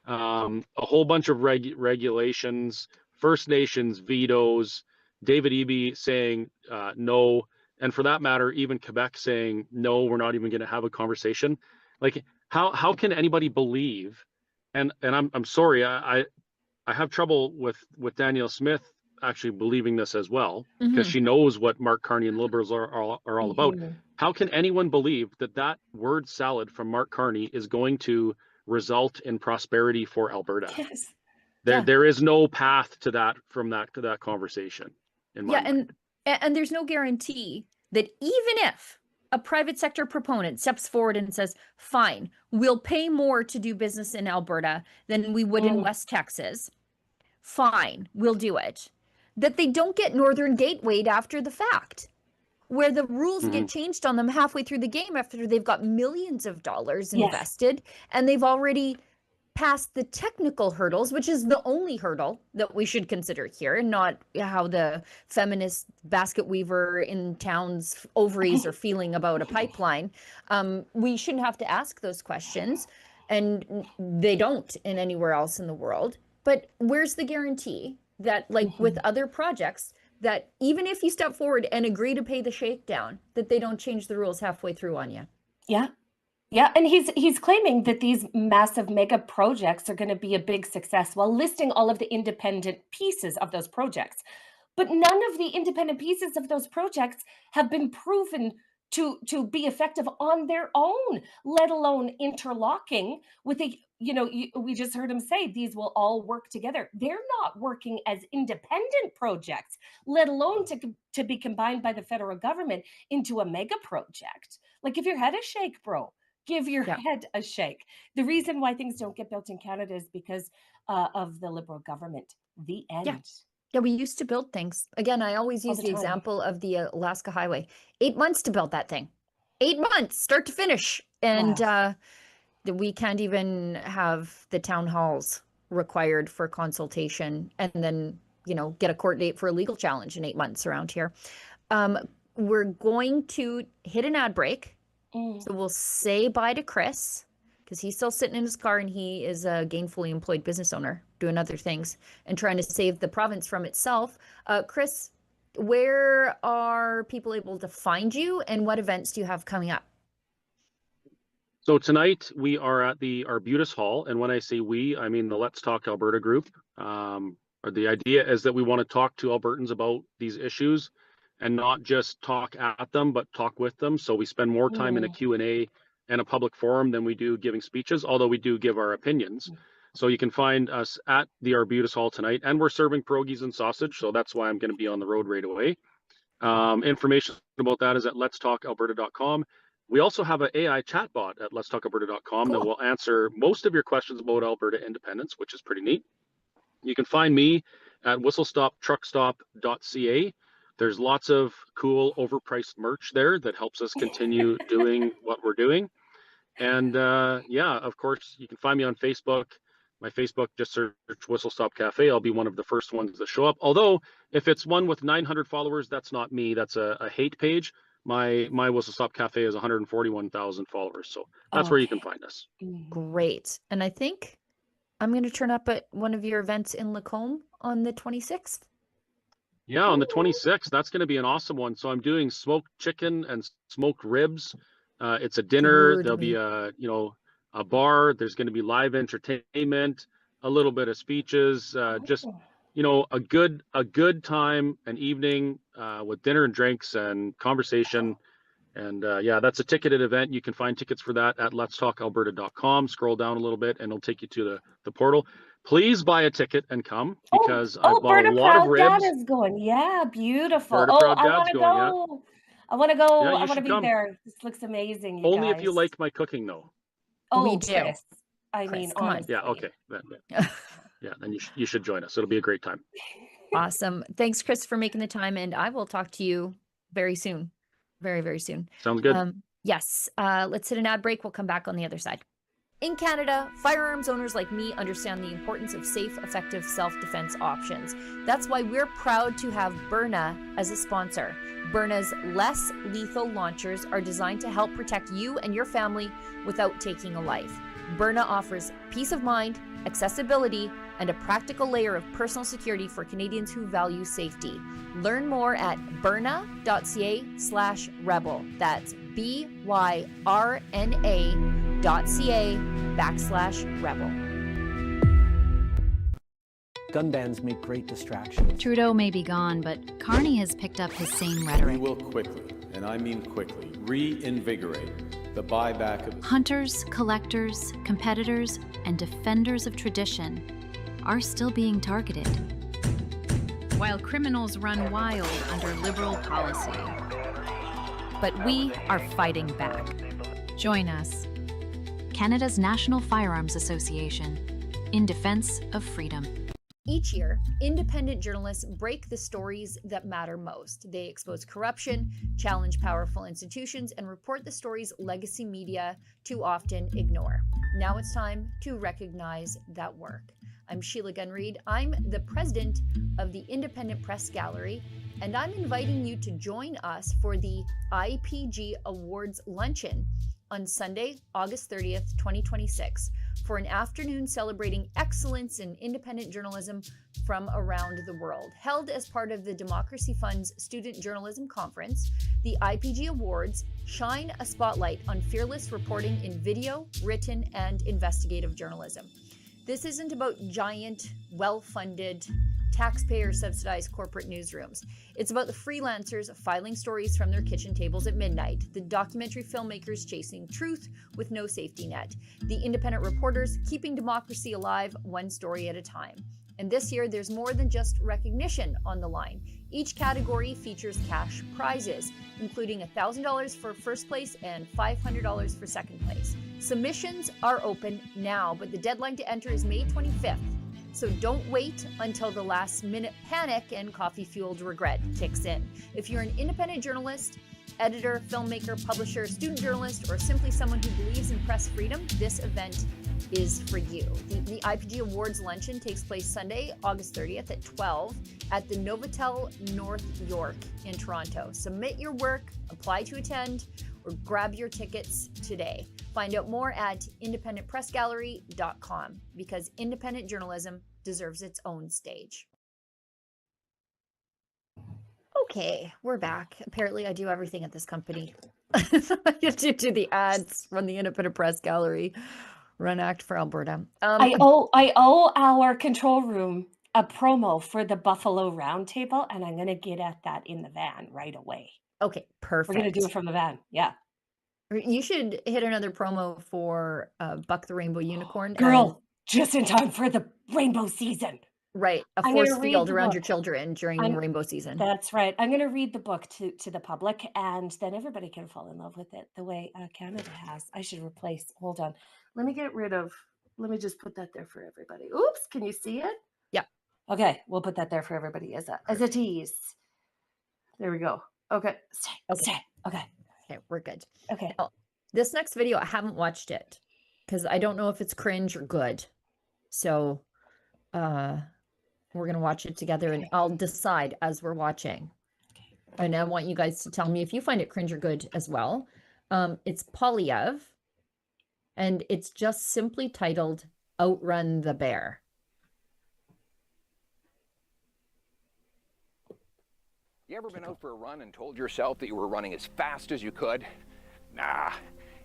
Speaker 3: A whole bunch of regulations, First Nations vetoes, David Eby saying no, and for that matter, even Quebec saying no, we're not even going to have a conversation. Like, how can anybody believe? And I'm sorry, I have trouble with Danielle Smith actually believing this as well, because she knows what Mark Carney and Liberals are all about. How can anyone believe that word salad from Mark Carney is going to result in prosperity for Alberta?
Speaker 2: Yes.
Speaker 3: There is no path to that from that conversation in my mind.
Speaker 1: And there's no guarantee that even if a private sector proponent steps forward and says, fine, we'll pay more to do business in Alberta than we would in West Texas. Fine, we'll do it. That they don't get Northern Gatewayed after the fact, where the rules get changed on them halfway through the game after they've got millions of dollars invested and they've already passed the technical hurdles, which is the only hurdle that we should consider here, and not how the feminist basket weaver in town's ovaries are feeling about a pipeline. We shouldn't have to ask those questions, and they don't in anywhere else in the world. But where's the guarantee that, like with other projects, that even if you step forward and agree to pay the shakedown, that they don't change the rules halfway through on you?
Speaker 2: Yeah. Yeah, and he's claiming that these massive mega projects are going to be a big success while listing all of the independent pieces of those projects. But none of the independent pieces of those projects have been proven to be effective on their own, let alone interlocking with a, we just heard him say these will all work together. They're not working as independent projects, let alone to be combined by the federal government into a mega project. Like, give your head a shake, bro. Give your head a shake. The reason why things don't get built in Canada is because of the Liberal government. The end.
Speaker 1: Yeah, we used to build things. Again, I always use the example of the Alaska Highway. 8 months to build that thing. 8 months, start to finish. And we can't even have the town halls required for consultation and then, get a court date for a legal challenge in 8 months around here. We're going to hit an ad break. So we'll say bye to Chris, because he's still sitting in his car and he is a gainfully employed business owner doing other things and trying to save the province from itself. Chris, where are people able to find you and what events do you have coming up?
Speaker 3: So tonight we are at the Arbutus Hall. And when I say we, I mean the Let's Talk Alberta group. The idea is that we want to talk to Albertans about these issues and not just talk at them, but talk with them. So we spend more time in a Q&A and a public forum than we do giving speeches, although we do give our opinions. So you can find us at the Arbutus Hall tonight, and we're serving pierogies and sausage. So that's why I'm going to be on the road right away. Information about that is at letstalkalberta.com. We also have an AI chatbot at letstalkalberta.com that will answer most of your questions about Alberta independence, which is pretty neat. You can find me at whistlestoptruckstop.ca. There's lots of cool overpriced merch there that helps us continue doing what we're doing. And of course, you can find me on Facebook. My Facebook, just search Whistle Stop Cafe. I'll be one of the first ones that show up. Although if it's one with 900 followers, that's not me. That's a hate page. My Whistle Stop Cafe is 141,000 followers. So that's where you can find us.
Speaker 1: Great. And I think I'm going to turn up at one of your events in Lacombe on the 26th.
Speaker 3: Yeah, on the 26th, that's going to be an awesome one. So I'm doing smoked chicken and smoked ribs. It's a dinner. There'll be a bar. There's going to be live entertainment, a little bit of speeches, just a good time, an evening with dinner and drinks and conversation. And that's a ticketed event. You can find tickets for that at letstalkalberta.com. Scroll down a little bit and it'll take you to the portal. Please buy a ticket and come, because I've bought a lot of ribs.
Speaker 2: Dad is going. Yeah, beautiful.
Speaker 3: I want to
Speaker 2: go. I want to go.
Speaker 3: Yeah,
Speaker 2: I want to be there. This looks amazing. You
Speaker 3: Only
Speaker 2: guys.
Speaker 3: if you like my cooking, though.
Speaker 2: We
Speaker 1: do.
Speaker 2: Chris. I mean,
Speaker 1: come on.
Speaker 2: honestly.
Speaker 3: Yeah. Okay. Then you should join us. It'll be a great time.
Speaker 1: Awesome. Thanks, Chris, for making the time, and I will talk to you very soon. Very, very soon.
Speaker 3: Sounds good.
Speaker 1: Yes. Let's hit an ad break. We'll come back on the other side. In Canada, firearms owners like me understand the importance of safe, effective self-defense options. That's why we're proud to have Byrna as a sponsor. Byrna's less lethal launchers are designed to help protect you and your family without taking a life. Byrna offers peace of mind, accessibility, and a practical layer of personal security for Canadians who value safety. Learn more at byrna.ca/rebel. That's BYRNA.ca/rebel.
Speaker 12: Gun bans make great distraction.
Speaker 13: Trudeau may be gone, but Carney has picked up his same rhetoric.
Speaker 14: We will quickly, and I mean quickly, reinvigorate the buyback of
Speaker 13: Hunters, collectors, competitors, and defenders of tradition are still being targeted, while criminals run wild under Liberal policy. but we are fighting back. Join us. Canada's National Firearms Association, in defense of freedom.
Speaker 1: Each year, independent journalists break the stories that matter most. They expose corruption, challenge powerful institutions, and report the stories legacy media too often ignore. Now it's time to recognize that work. I'm Sheila Gunn Reid. I'm the president of the Independent Press Gallery, and I'm inviting you to join us for the IPG Awards Luncheon on Sunday, August 30th, 2026, for an afternoon celebrating excellence in independent journalism from around the world. Held as part of the Democracy Fund's Student Journalism Conference, the IPG Awards shine a spotlight on fearless reporting in video, written, and investigative journalism. This isn't about giant, well-funded, taxpayer-subsidized corporate newsrooms. It's about the freelancers filing stories from their kitchen tables at midnight, the documentary filmmakers chasing truth with no safety net, the independent reporters keeping democracy alive one story at a time. And this year, there's more than just recognition on the line. Each category features cash prizes, including $1,000 for first place and $500 for second place. Submissions are open now, but the deadline to enter is May 25th. So don't wait until the last minute panic and coffee-fueled regret kicks in. If you're an independent journalist, editor, filmmaker, publisher, student journalist, or simply someone who believes in press freedom, this event is for you. The IPG Awards Luncheon takes place Sunday, August 30th at 12 at the Novotel North York in Toronto. Submit your work, apply to attend, or grab your tickets today. Find out more at independentpressgallery.com, because independent journalism deserves its own stage. Okay, we're back. Apparently I do everything at this company. I have to do the ads, run the Independent Press Gallery, run Act for Alberta.
Speaker 2: I owe our control room a promo for the Buffalo Roundtable, and I'm going to get at that in the van right away.
Speaker 1: Okay, perfect.
Speaker 2: We're going to do it from the van. Yeah.
Speaker 1: You should hit another promo for Buck the Rainbow Unicorn.
Speaker 2: Girl, just in time for the rainbow season.
Speaker 1: Right. A force field around your children during rainbow season.
Speaker 2: That's right. I'm going to read the book to the public, and then everybody can fall in love with it the way Canada has. I should replace. Hold on. Let me just put that there for everybody. Oops. Can you see it?
Speaker 1: Yeah.
Speaker 2: Okay. We'll put that there for everybody as a tease. There we go. Okay. Stay. Okay.
Speaker 1: Okay, we're good.
Speaker 2: Okay.
Speaker 1: Now, this next video, I haven't watched it because I don't know if it's cringe or good. So we're going to watch it together, and I'll decide as we're watching. And I want you guys to tell me if you find it cringe or good as well. It's Poilievre, and it's just simply titled Outrun the Bear.
Speaker 15: You ever been out for a run and told yourself that you were running as fast as you could? Nah.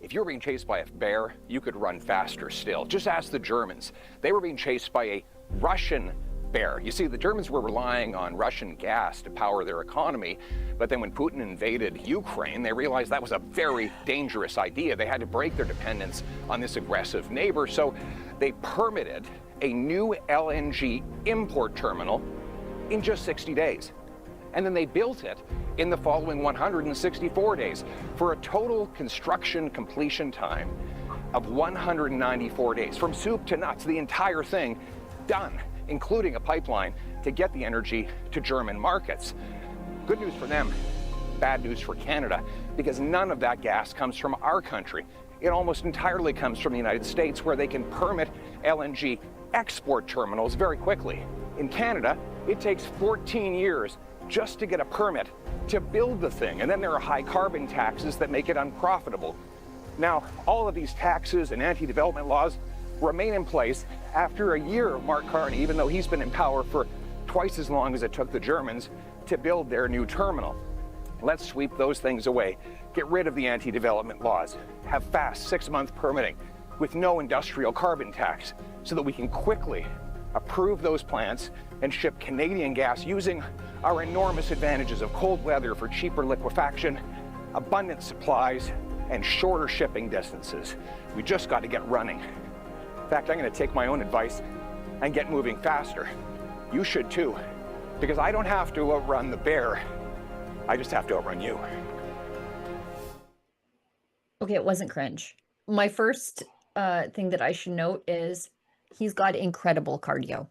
Speaker 15: If you were being chased by a bear, you could run faster still. Just ask the Germans. They were being chased by a Russian bear. You see, the Germans were relying on Russian gas to power their economy, but then when Putin invaded Ukraine, they realized that was a very dangerous idea. They had to break their dependence on this aggressive neighbor, so they permitted a new LNG import terminal in just 60 days. And then they built it in the following 164 days for a total construction completion time of 194 days. From soup to nuts, the entire thing done, including a pipeline to get the energy to German markets. Good news for them, bad news for Canada, because none of that gas comes from our country. It almost entirely comes from the United States, where they can permit LNG export terminals very quickly. In Canada, it takes 14 years just to get a permit to build the thing. And then there are high carbon taxes that make it unprofitable. Now, all of these taxes and anti-development laws remain in place after a year of Mark Carney, even though he's been in power for twice as long as it took the Germans to build their new terminal. Let's sweep those things away. Get rid of the anti-development laws. Have fast 6-month permitting with no industrial carbon tax so that we can quickly approve those plants and ship Canadian gas using our enormous advantages of cold weather for cheaper liquefaction, abundant supplies, and shorter shipping distances. We just got to get running. In fact, I'm going to take my own advice and get moving faster. You should too, because I don't have to outrun the bear. I just have to outrun you.
Speaker 1: Okay, it wasn't cringe. My first thing that I should note is he's got incredible cardio.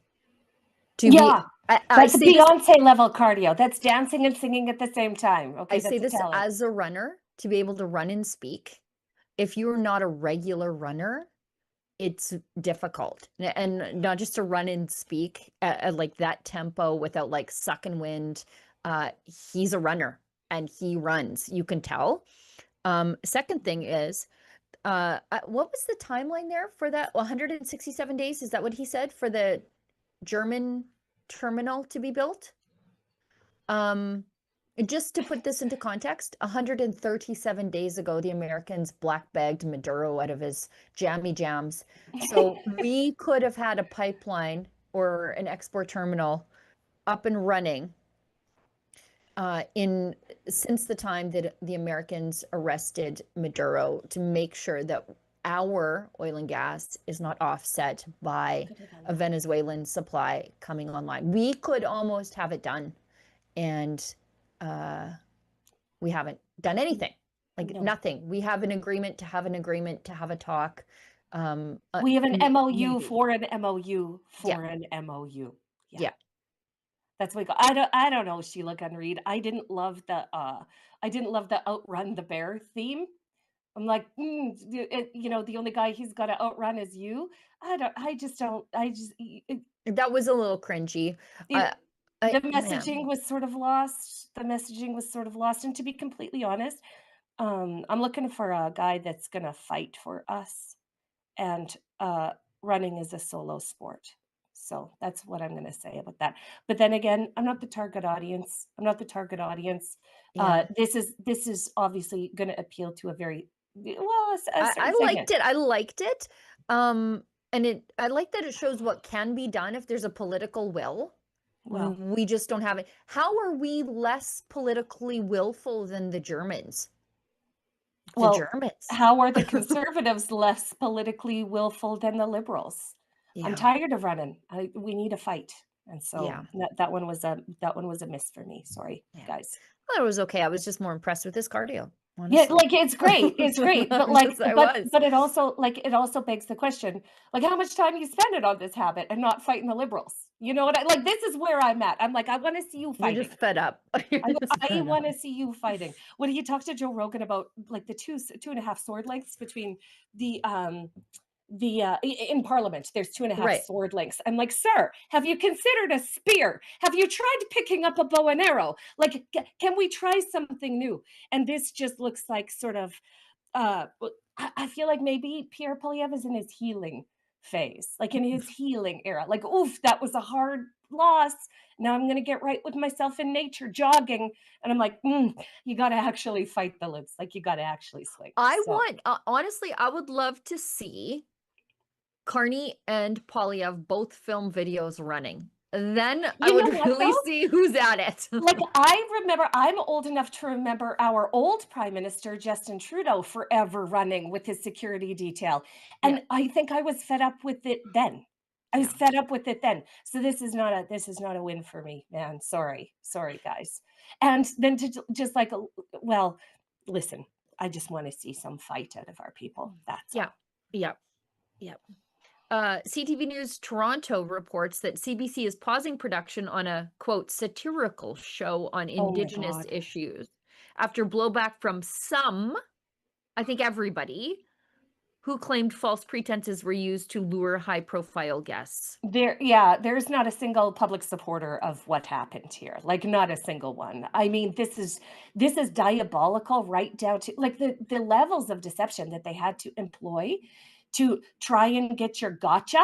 Speaker 2: Yeah,
Speaker 1: I
Speaker 2: that's
Speaker 1: say this,
Speaker 2: Beyonce level cardio. That's dancing and singing at the same time. Okay,
Speaker 1: I
Speaker 2: that's
Speaker 1: say
Speaker 2: a
Speaker 1: this
Speaker 2: talent.
Speaker 1: as a runner, to be able to run and speak. If you're not a regular runner, it's difficult. And not just to run and speak at like that tempo without like sucking wind. He's a runner and he runs. You can tell. Second thing is, what was the timeline there for that? 167 days? Is that what he said for the German terminal to be built? Just to put this into context, 137 days ago, the Americans black-bagged Maduro out of his jammy jams. So we could have had a pipeline or an export terminal up and running since the time that the Americans arrested Maduro, to make sure that our oil and gas is not offset by a Venezuelan supply coming online. We could almost have it done, and we haven't done anything, like nothing. We have an agreement to have an agreement to have a talk.
Speaker 2: We have an MOU
Speaker 1: maybe.
Speaker 2: for an MOU for
Speaker 1: Yeah.
Speaker 2: an MOU.
Speaker 1: Yeah.
Speaker 2: That's what we got. I don't know, Sheila, Gunn, Reid. I didn't love the Outrun the Bear theme. I'm like, you know, the only guy he's got to outrun is you. That
Speaker 1: was a little cringy.
Speaker 2: The messaging was sort of lost. And to be completely honest, I'm looking for a guy that's going to fight for us. And running is a solo sport. So that's what I'm going to say about that. But then again, I'm not the target audience.
Speaker 1: Yeah.
Speaker 2: This is obviously going to appeal to a very
Speaker 1: I liked it. I liked it. And I like that it shows what can be done if there's a political will.
Speaker 2: Well,
Speaker 1: we just don't have it. How are we less politically willful than the Germans? Germans.
Speaker 2: How are the conservatives less politically willful than the liberals?
Speaker 1: Yeah.
Speaker 2: I'm tired of running. We need a fight. And so
Speaker 1: Yeah.
Speaker 2: that one was a miss for me. Sorry, guys.
Speaker 1: Well, it was okay. I was just more impressed with his cardio.
Speaker 2: Yeah,
Speaker 1: Honestly.
Speaker 2: like it's great, but like, but it also begs the question, like, how much time you spend it on this habit and not fighting the liberals? You know what? This is where I'm at. I'm like, I want to see you fighting.
Speaker 1: You're just fed up.
Speaker 2: I want to see you fighting. When he talked to Joe Rogan about like the 2.5 sword lengths between in Parliament, there's 2.5 sword lengths. I'm like, sir, have you considered a spear? Have you tried picking up a bow and arrow? Like, can we try something new? And this just looks like sort of, I feel like maybe Pierre Poilievre is in his healing phase, like in his healing era. Like, oof, that was a hard loss. Now I'm going to get right with myself in nature, jogging. And I'm like, you got to actually fight the libs. Like, you got to actually swing.
Speaker 1: Honestly, I would love to see Carney and Poilievre both film videos running. Then I would really see who's at it.
Speaker 2: Like, I remember, I'm old enough to remember our old Prime Minister, Justin Trudeau, forever running with his security detail. And I think I was fed up with it then. So this is not a win for me, man. Sorry, guys. And then to just like, well, listen, I just want to see some fight out of our people. That's all.
Speaker 1: Yeah. CTV News Toronto reports that CBC is pausing production on a, quote, satirical show on Indigenous issues after blowback from some, I think everybody, who claimed false pretenses were used to lure high-profile guests.
Speaker 2: There's not a single public supporter of what happened here. Like, not a single one. I mean, this is diabolical, right down to like the levels of deception that they had to employ to try and get your gotcha,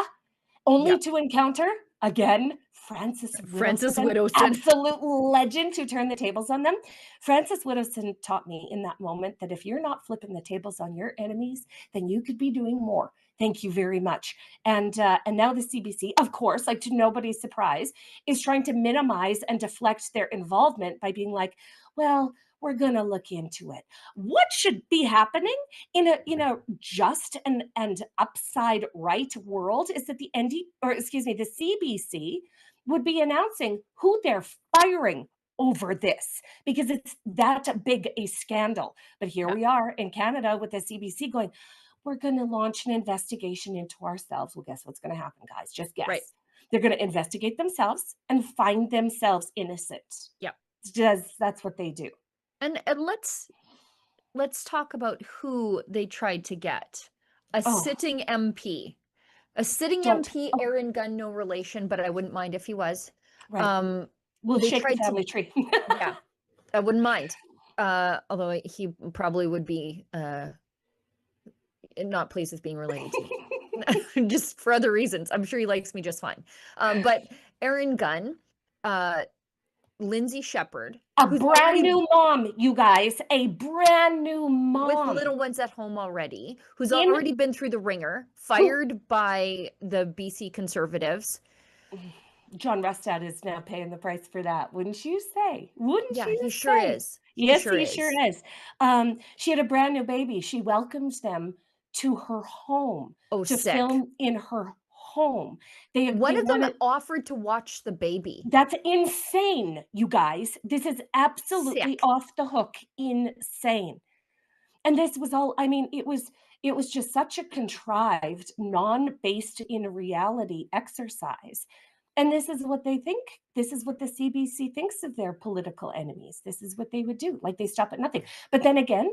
Speaker 2: only to encounter again Francis Widdowson, absolute legend who turned the tables on them. Francis Widdowson taught me in that moment that if you're not flipping the tables on your enemies, then you could be doing more. Thank you very much. And now the CBC, of course, like to nobody's surprise, is trying to minimize and deflect their involvement by being like, well, we're going to look into it. What should be happening in a just and upside right world is that the CBC would be announcing who they're firing over this because it's that big a scandal. But here we are in Canada with the CBC going, we're going to launch an investigation into ourselves. Well, guess what's going to happen, guys? Just guess.
Speaker 1: Right.
Speaker 2: They're going to investigate themselves and find themselves innocent.
Speaker 1: Yep.
Speaker 2: That's what they do.
Speaker 1: And let's talk about who they tried to get. A sitting MP. A sitting MP, Aaron Gunn, no relation, but I wouldn't mind if he was.
Speaker 2: Right. We'll shake the family tree.
Speaker 1: Yeah, I wouldn't mind. Although he probably would be not pleased with being related to me. Just for other reasons. I'm sure he likes me just fine. But Aaron Gunn, Lindsay Shepherd.
Speaker 2: A brand new mom, you guys. A brand new mom.
Speaker 1: With little ones at home already. Who's already been through the ringer. Fired by the BC Conservatives.
Speaker 2: John Rustad is now paying the price for that, wouldn't you say? Wouldn't you
Speaker 1: he sure is.
Speaker 2: Yes, he sure is. She had a brand new baby. She welcomes them to her home to film in her home.
Speaker 1: One of them offered to watch the baby.
Speaker 2: That's insane, you guys. This is absolutely off the hook insane. And this was all, I mean, it was just such a contrived, non-based in reality exercise. And this is what they think. This is what the CBC thinks of their political enemies. This is what they would do. Like, they stop at nothing. But then again,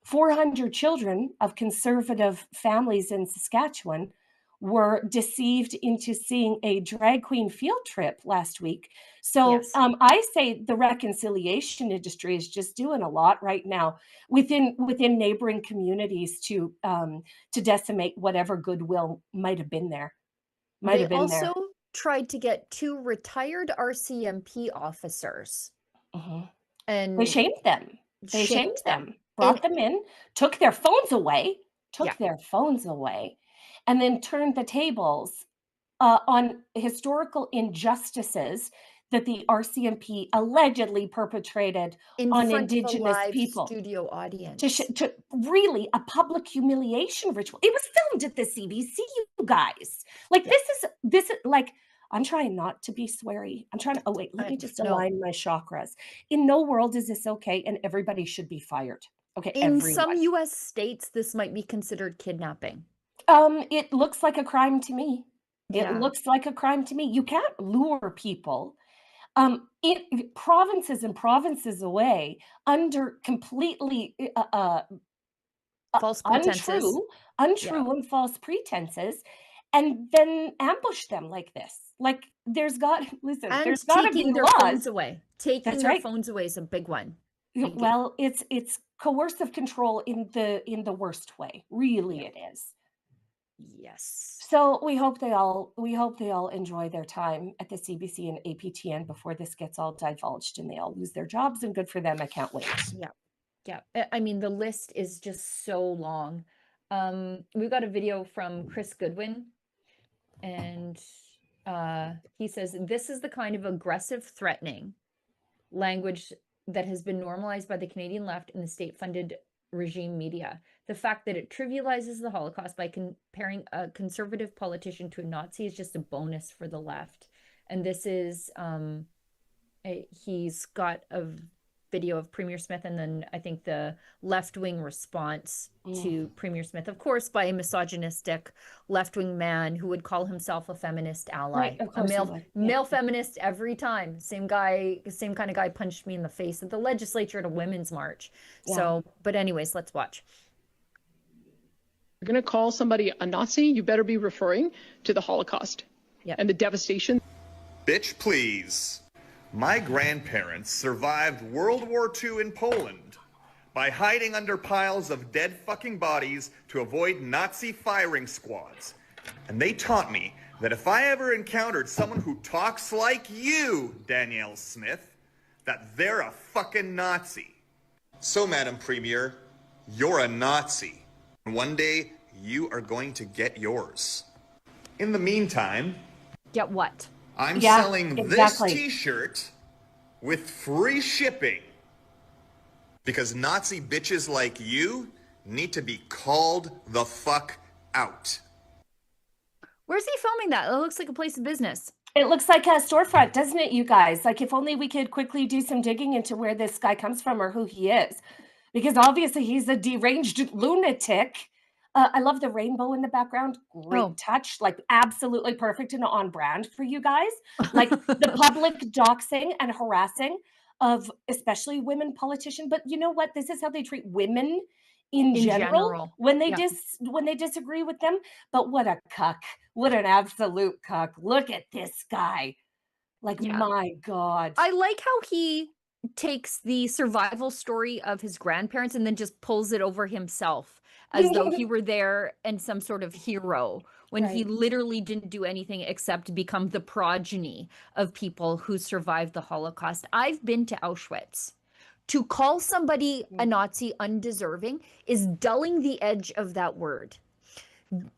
Speaker 2: 400 children of conservative families in Saskatchewan were deceived into seeing a drag queen field trip last week. So I say the reconciliation industry is just doing a lot right now within neighboring communities to decimate whatever goodwill might have been there.
Speaker 1: They also tried to get 2 retired RCMP officers. And
Speaker 2: they shamed them. They shamed them. Brought them in, took their phones away, and then turned the tables on historical injustices that the RCMP allegedly perpetrated on Indigenous people.
Speaker 1: Studio audience.
Speaker 2: To really a public humiliation ritual. It was filmed at the CBC, you guys. Like, this is like, I'm trying not to be sweary. I'm trying to, let me just align my chakras. In no world is this okay, and everybody should be fired. Okay,
Speaker 1: in some U.S. states, this might be considered kidnapping.
Speaker 2: It looks like a crime to me. It looks like a crime to me. You can't lure people provinces and provinces away under completely
Speaker 1: false pretenses.
Speaker 2: untrue and false pretenses, and then ambush them like this. Like, there's got to be
Speaker 1: their
Speaker 2: laws.
Speaker 1: Phones away. Taking their phones away is a big one.
Speaker 2: Well, it's coercive control in the worst way. Really, it is.
Speaker 1: Yes.
Speaker 2: So we hope they all enjoy their time at the CBC and APTN before this gets all divulged and they all lose their jobs, and good for them. I can't wait.
Speaker 1: Yeah. I mean, the list is just so long. We've got a video from Chris Goodwin, and he says, this is the kind of aggressive, threatening language that has been normalized by the Canadian left in the state-funded regime media. The fact that it trivializes the Holocaust by comparing a conservative politician to a Nazi is just a bonus for the left. And this is, he's got a video of Premier Smith, and then I think the left-wing response to Premier Smith, of course, by a misogynistic left-wing man who would call himself a feminist ally.
Speaker 2: Right,
Speaker 1: a male feminist every time. Same kind of guy punched me in the face at the legislature at a women's march. So, but anyways, let's watch.
Speaker 16: You're going to call somebody a Nazi, you better be referring to the Holocaust and the devastation.
Speaker 17: Bitch, please. My grandparents survived World War II in Poland by hiding under piles of dead fucking bodies to avoid Nazi firing squads. And they taught me that if I ever encountered someone who talks like you, Danielle Smith, that they're a fucking Nazi. So, Madam Premier, you're a Nazi. And one day, you are going to get yours. In the meantime...
Speaker 1: Get what?
Speaker 17: I'm selling this t-shirt with free shipping because Nazi bitches like you need to be called the fuck out.
Speaker 1: Where's he filming that? It looks like a place of business.
Speaker 2: It looks like a storefront, doesn't it, you guys? Like, if only we could quickly do some digging into where this guy comes from or who he is. Because obviously he's a deranged lunatic. I love the rainbow in the background. Great touch, like absolutely perfect and on brand for you guys. Like the public doxing and harassing of especially women politicians. But you know what? This is how they treat women in general when they disagree with them. But what a cuck. What an absolute cuck. Look at this guy. Like, my God.
Speaker 1: I like how he takes the survival story of his grandparents and then just pulls it over himself as though he were there and some sort of hero when he literally didn't do anything except become the progeny of people who survived the Holocaust. I've been to Auschwitz. To call somebody a Nazi undeserving is dulling the edge of that word.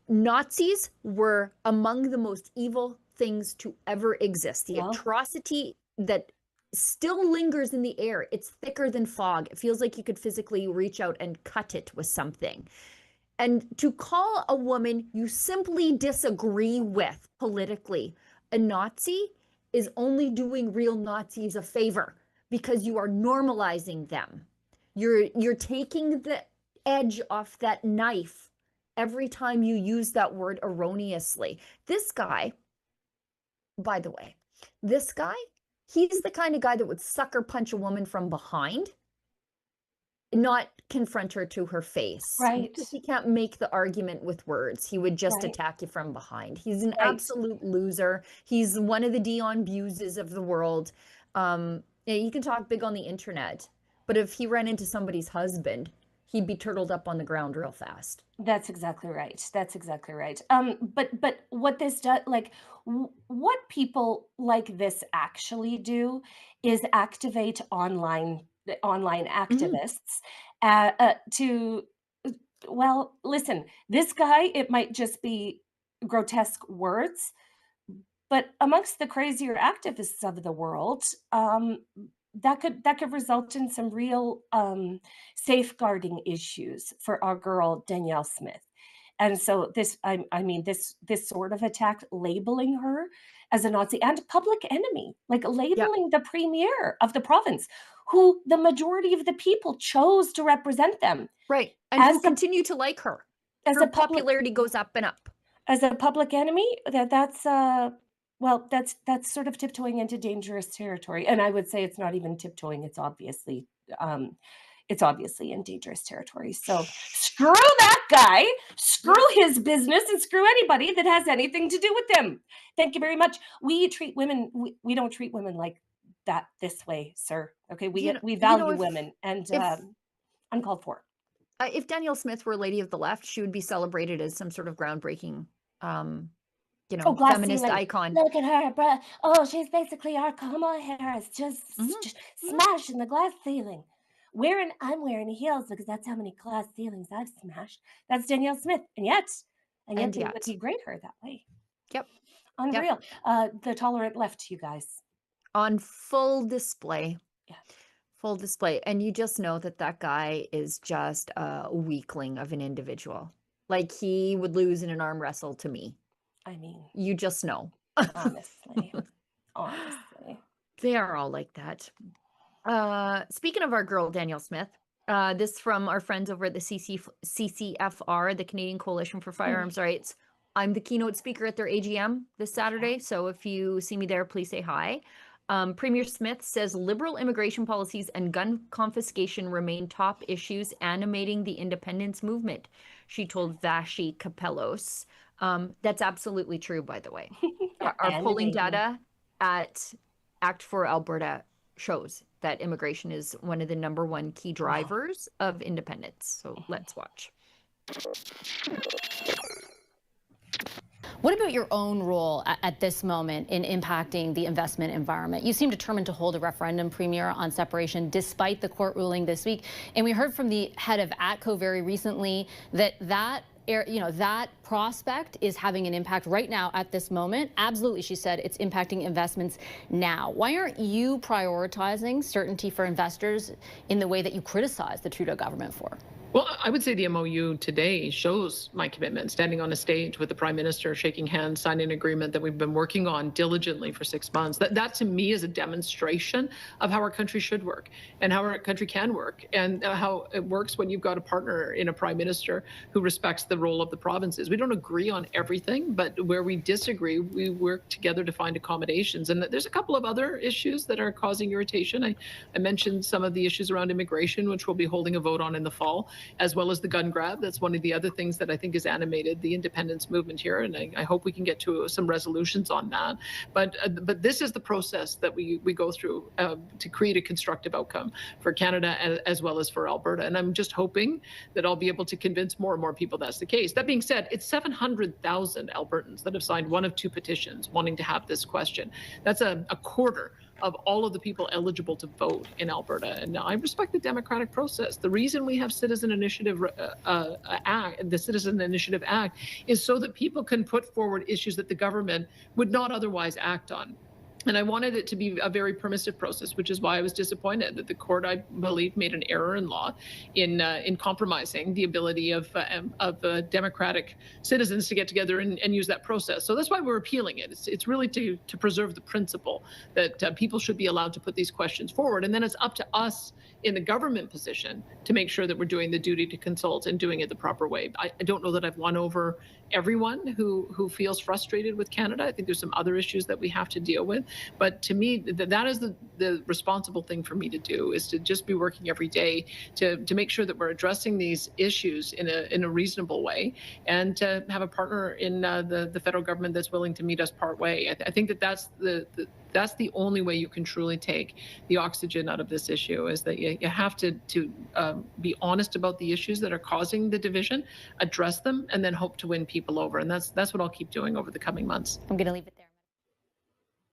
Speaker 1: Nazis were among the most evil things to ever exist. The atrocity that still lingers in the air. It's thicker than fog. It feels like you could physically reach out and cut it with something. And to call a woman you simply disagree with politically a Nazi is only doing real Nazis a favor because you are normalizing them. You're taking the edge off that knife every time you use that word erroneously. This guy, by the way, he's the kind of guy that would sucker punch a woman from behind, not confront her to her face.
Speaker 2: Right.
Speaker 1: Because he can't make the argument with words. He would just attack you from behind. He's an absolute loser. He's one of the Dion Buses of the world. You can talk big on the internet, but if he ran into somebody's husband, he'd be turtled up on the ground real fast.
Speaker 2: That's exactly right. That's exactly right. But what this does, like, what people like this actually do is activate online activists to, well, listen, this guy, it might just be grotesque words, but amongst the crazier activists of the world, that could result in some real safeguarding issues for our girl Danielle Smith. And so this, I mean, this sort of attack, labeling her as a Nazi and public enemy, like labeling the premier of the province, who the majority of the people chose to represent them.
Speaker 1: Right. And who continue to like her. Her popularity goes up and up.
Speaker 2: As a public enemy, that's sort of tiptoeing into dangerous territory. And I would say it's not even tiptoeing, it's obviously in dangerous territory. So screw that guy, screw his business, and screw anybody that has anything to do with him. Thank you very much. We treat women, we don't treat women like that this way, sir. Okay, we value women, and uncalled for.
Speaker 1: If Danielle Smith were a lady of the left, she would be celebrated as some sort of groundbreaking feminist icon.
Speaker 2: Look at her, bruh. Oh, she's basically our Kamala Harris, just smashing the glass ceiling. I'm wearing heels because that's how many glass ceilings I've smashed. That's Danielle Smith, and yet they would degrade her that way.
Speaker 1: Yep,
Speaker 2: unreal. The tolerant left, you guys,
Speaker 1: on full display. Yeah. Full display. And you just know that guy is just a weakling of an individual. Like, he would lose in an arm wrestle to me.
Speaker 2: I mean,
Speaker 1: you just know.
Speaker 2: Honestly.
Speaker 1: They are all like that. Speaking of our girl, Danielle Smith, this from our friends over at the CCFR, the Canadian Coalition for Firearms Rights. I'm the keynote speaker at their AGM this Saturday. So if you see me there, please say hi. Premier Smith says liberal immigration policies and gun confiscation remain top issues animating the independence movement, she told Vashi Kapelos. That's absolutely true, by the way. Our polling data at Act for Alberta shows that immigration is one of the #1 key drivers of independence. So let's watch.
Speaker 18: What about your own role at this moment in impacting the investment environment? You seem determined to hold a referendum, Premier, on separation despite the court ruling this week. And we heard from the head of ATCO very recently that prospect is having an impact right now at this moment. Absolutely, she said, it's impacting investments now. Why aren't you prioritizing certainty for investors in the way that you criticize the Trudeau government for?
Speaker 16: Well, I would say the MOU today shows my commitment, standing on a stage with the Prime Minister, shaking hands, signing an agreement that we've been working on diligently for 6 months. That to me is a demonstration of how our country should work and how our country can work, and how it works when you've got a partner in a Prime Minister who respects the role of the provinces. We don't agree on everything, but where we disagree, we work together to find accommodations. And there's a couple of other issues that are causing irritation. I mentioned some of the issues around immigration, which we'll be holding a vote on in the fall, as well as the gun grab. That's one of the other things that I think has animated the independence movement here, and I hope we can get to some resolutions on that. But this is the process that we go through to create a constructive outcome for Canada as well as for Alberta. And I'm just hoping that I'll be able to convince more and more people that's the case. That being said, it's 700,000 Albertans that have signed one of two petitions wanting to have this question. That's a quarter of all of the people eligible to vote in Alberta. And I respect the democratic process. The reason we have Citizen Initiative Act, the Citizen Initiative Act, is so that people can put forward issues that the government would not otherwise act on. And I wanted it to be a very permissive process, which is why I was disappointed that the court, I believe, made an error in law in compromising the ability of democratic citizens to get together and use that process. So that's why we're appealing it. It's really to preserve the principle that people should be allowed to put these questions forward. And then it's up to us in the government position to make sure that we're doing the duty to consult and doing it the proper way. I don't know that I've won over everyone who feels frustrated with Canada. I think there's some other issues that we have to deal with. But to me, that is the responsible thing for me to do, is to just be working every day to make sure that we're addressing these issues in a reasonable way, and to have a partner in the federal government that's willing to meet us part way. I think that's the only way you can truly take the oxygen out of this issue, is that you have to be honest about the issues that are causing the division, address them, and then hope to win people over. And that's what I'll keep doing over the coming months.
Speaker 18: I'm going to leave it there.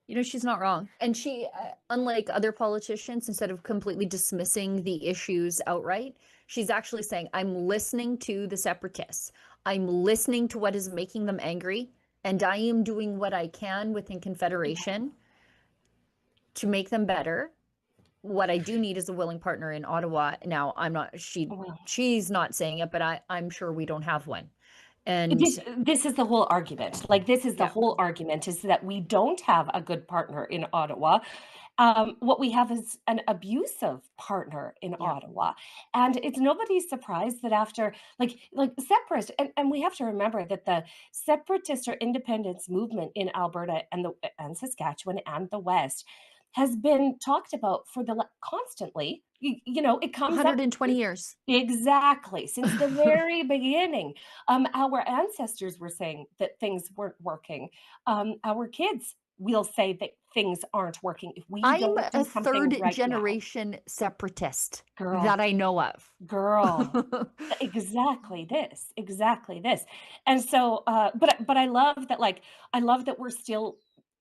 Speaker 1: You know, she's not wrong. And she, unlike other politicians, instead of completely dismissing the issues outright, she's actually saying, I'm listening to the separatists. I'm listening to what is making them angry, and I am doing what I can within Confederation to make them better. What I do need is a willing partner in Ottawa. Now, she's not saying it, but I'm sure we don't have one. And
Speaker 2: this is the whole argument. Like, this is the whole argument, is that we don't have a good partner in Ottawa. What we have is an abusive partner in Ottawa. And it's nobody's surprise that after like separate, and we have to remember that the separatist or independence movement in Alberta and Saskatchewan and the West has been talked about for constantly. You know, it comes
Speaker 1: 120 years.
Speaker 2: Exactly. Since the very beginning. Our ancestors were saying that things weren't working. Our kids will say that things aren't working if we
Speaker 1: I'm
Speaker 2: don't do
Speaker 1: a
Speaker 2: something
Speaker 1: third
Speaker 2: right
Speaker 1: generation separatist
Speaker 2: Girl.
Speaker 1: that I know of.
Speaker 2: Girl. Exactly this. And so, but I love that, I love that we're still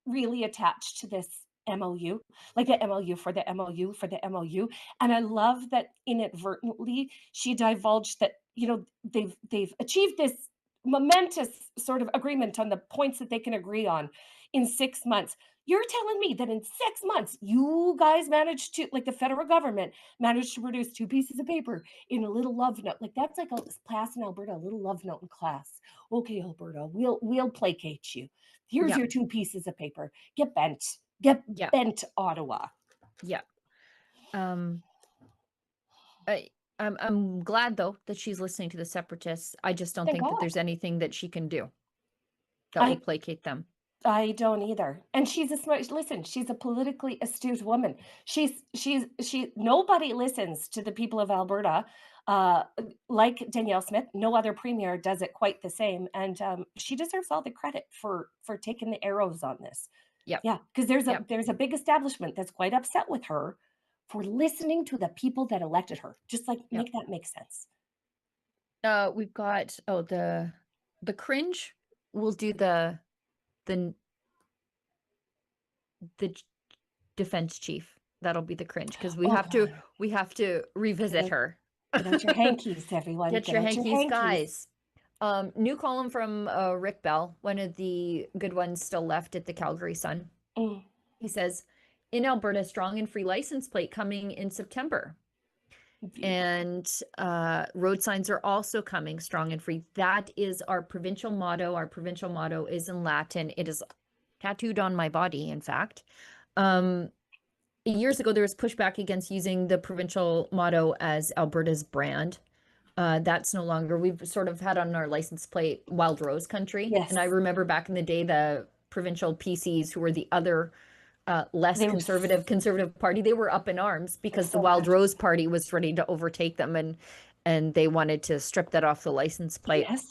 Speaker 2: really attached to this MOU, like the MOU for the MOU for the MOU. And I love that inadvertently she divulged that, you know, they've achieved this momentous sort of agreement on the points that they can agree on in 6 months. You're telling me that in 6 months, you guys managed to, like the federal government managed to produce 2 pieces of paper in a little love note. Like, that's like a class in Alberta, a little love note in class. Okay, Alberta, we'll placate you. Here's your 2 pieces of paper. Get bent. Bent, Ottawa.
Speaker 1: Yeah. I'm glad though that she's listening to the separatists. I just don't think that there's anything that she can do that will placate them.
Speaker 2: I don't either. And she's a smart, she's a politically astute woman. Nobody listens to the people of Alberta. Like Danielle Smith, no other premier does it quite the same. And she deserves all the credit for taking the arrows on this. Yeah, because there's a big establishment that's quite upset with her for listening to the people that elected her. Just like make that make sense.
Speaker 1: We've got the cringe. We'll do the defense chief. That'll be the cringe, because we have to revisit her.
Speaker 2: Get out your hankies, everyone.
Speaker 1: Get your hankies, guys. New column from Rick Bell, one of the good ones still left at the Calgary Sun. He says, in Alberta, strong and free license plate coming in September. And road signs are also coming, strong and free. That is our provincial motto. Our provincial motto is in Latin. It is tattooed on my body, in fact. Years ago, there was pushback against using the provincial motto as Alberta's brand. That's no longer. We've sort of had on our license plate Wild Rose Country.
Speaker 2: Yes.
Speaker 1: And I remember back in the day, the provincial PCs, who were the other less conservative party, they were up in arms because the Wild Rose Party was ready to overtake them, and they wanted to strip that off the license plate.
Speaker 2: Yes.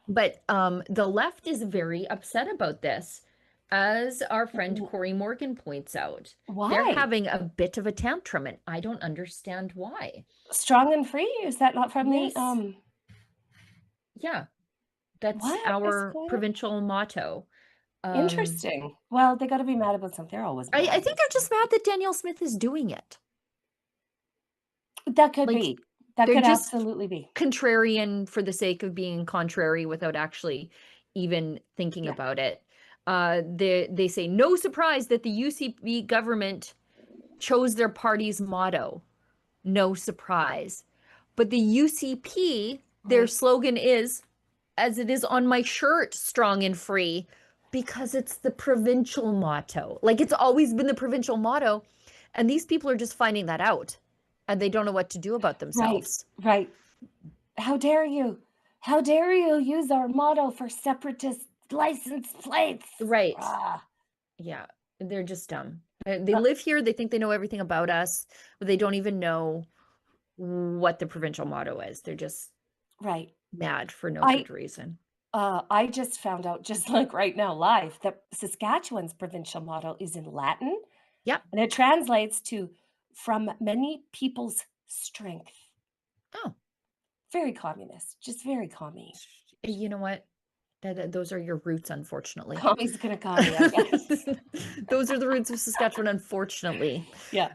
Speaker 1: But the left is very upset about this, as our friend Corey Morgan points out.
Speaker 2: Why?
Speaker 1: They're having a bit of a tantrum, and I don't understand why.
Speaker 2: Strong and free? Is that not from
Speaker 1: Yes.
Speaker 2: the
Speaker 1: Yeah, that's
Speaker 2: What is
Speaker 1: our
Speaker 2: going on?
Speaker 1: provincial motto.
Speaker 2: Interesting. Well, they got to be mad about something. They're always mad.
Speaker 1: I think they're just mad that Danielle Smith is doing it.
Speaker 2: That could
Speaker 1: Like,
Speaker 2: be. That
Speaker 1: they're
Speaker 2: could
Speaker 1: just
Speaker 2: absolutely be.
Speaker 1: contrarian for the sake of being contrary without actually even thinking about it. They say, no surprise that the UCP government chose their party's motto. No surprise. But the UCP, their slogan is, as it is on my shirt, strong and free, because it's the provincial motto. Like, it's always been the provincial motto. And these people are just finding that out. And they don't know what to do about themselves.
Speaker 2: Right. How dare you? How dare you use our motto for separatist license plates?
Speaker 1: Right.
Speaker 2: Ah.
Speaker 1: Yeah. They're just dumb. They live here. They think they know everything about us, but they don't even know what the provincial motto is. They're just
Speaker 2: Right.
Speaker 1: mad for no good reason.
Speaker 2: I just found out, just like right now, live, that Saskatchewan's provincial motto is in Latin.
Speaker 1: Yep.
Speaker 2: And it translates to "from many people's strength."
Speaker 1: Oh.
Speaker 2: Very communist. Just very commie.
Speaker 1: You know what? Those are your roots, unfortunately.
Speaker 2: Commie's gonna commie, I guess.
Speaker 1: Those are the roots of Saskatchewan, unfortunately.
Speaker 2: Yeah.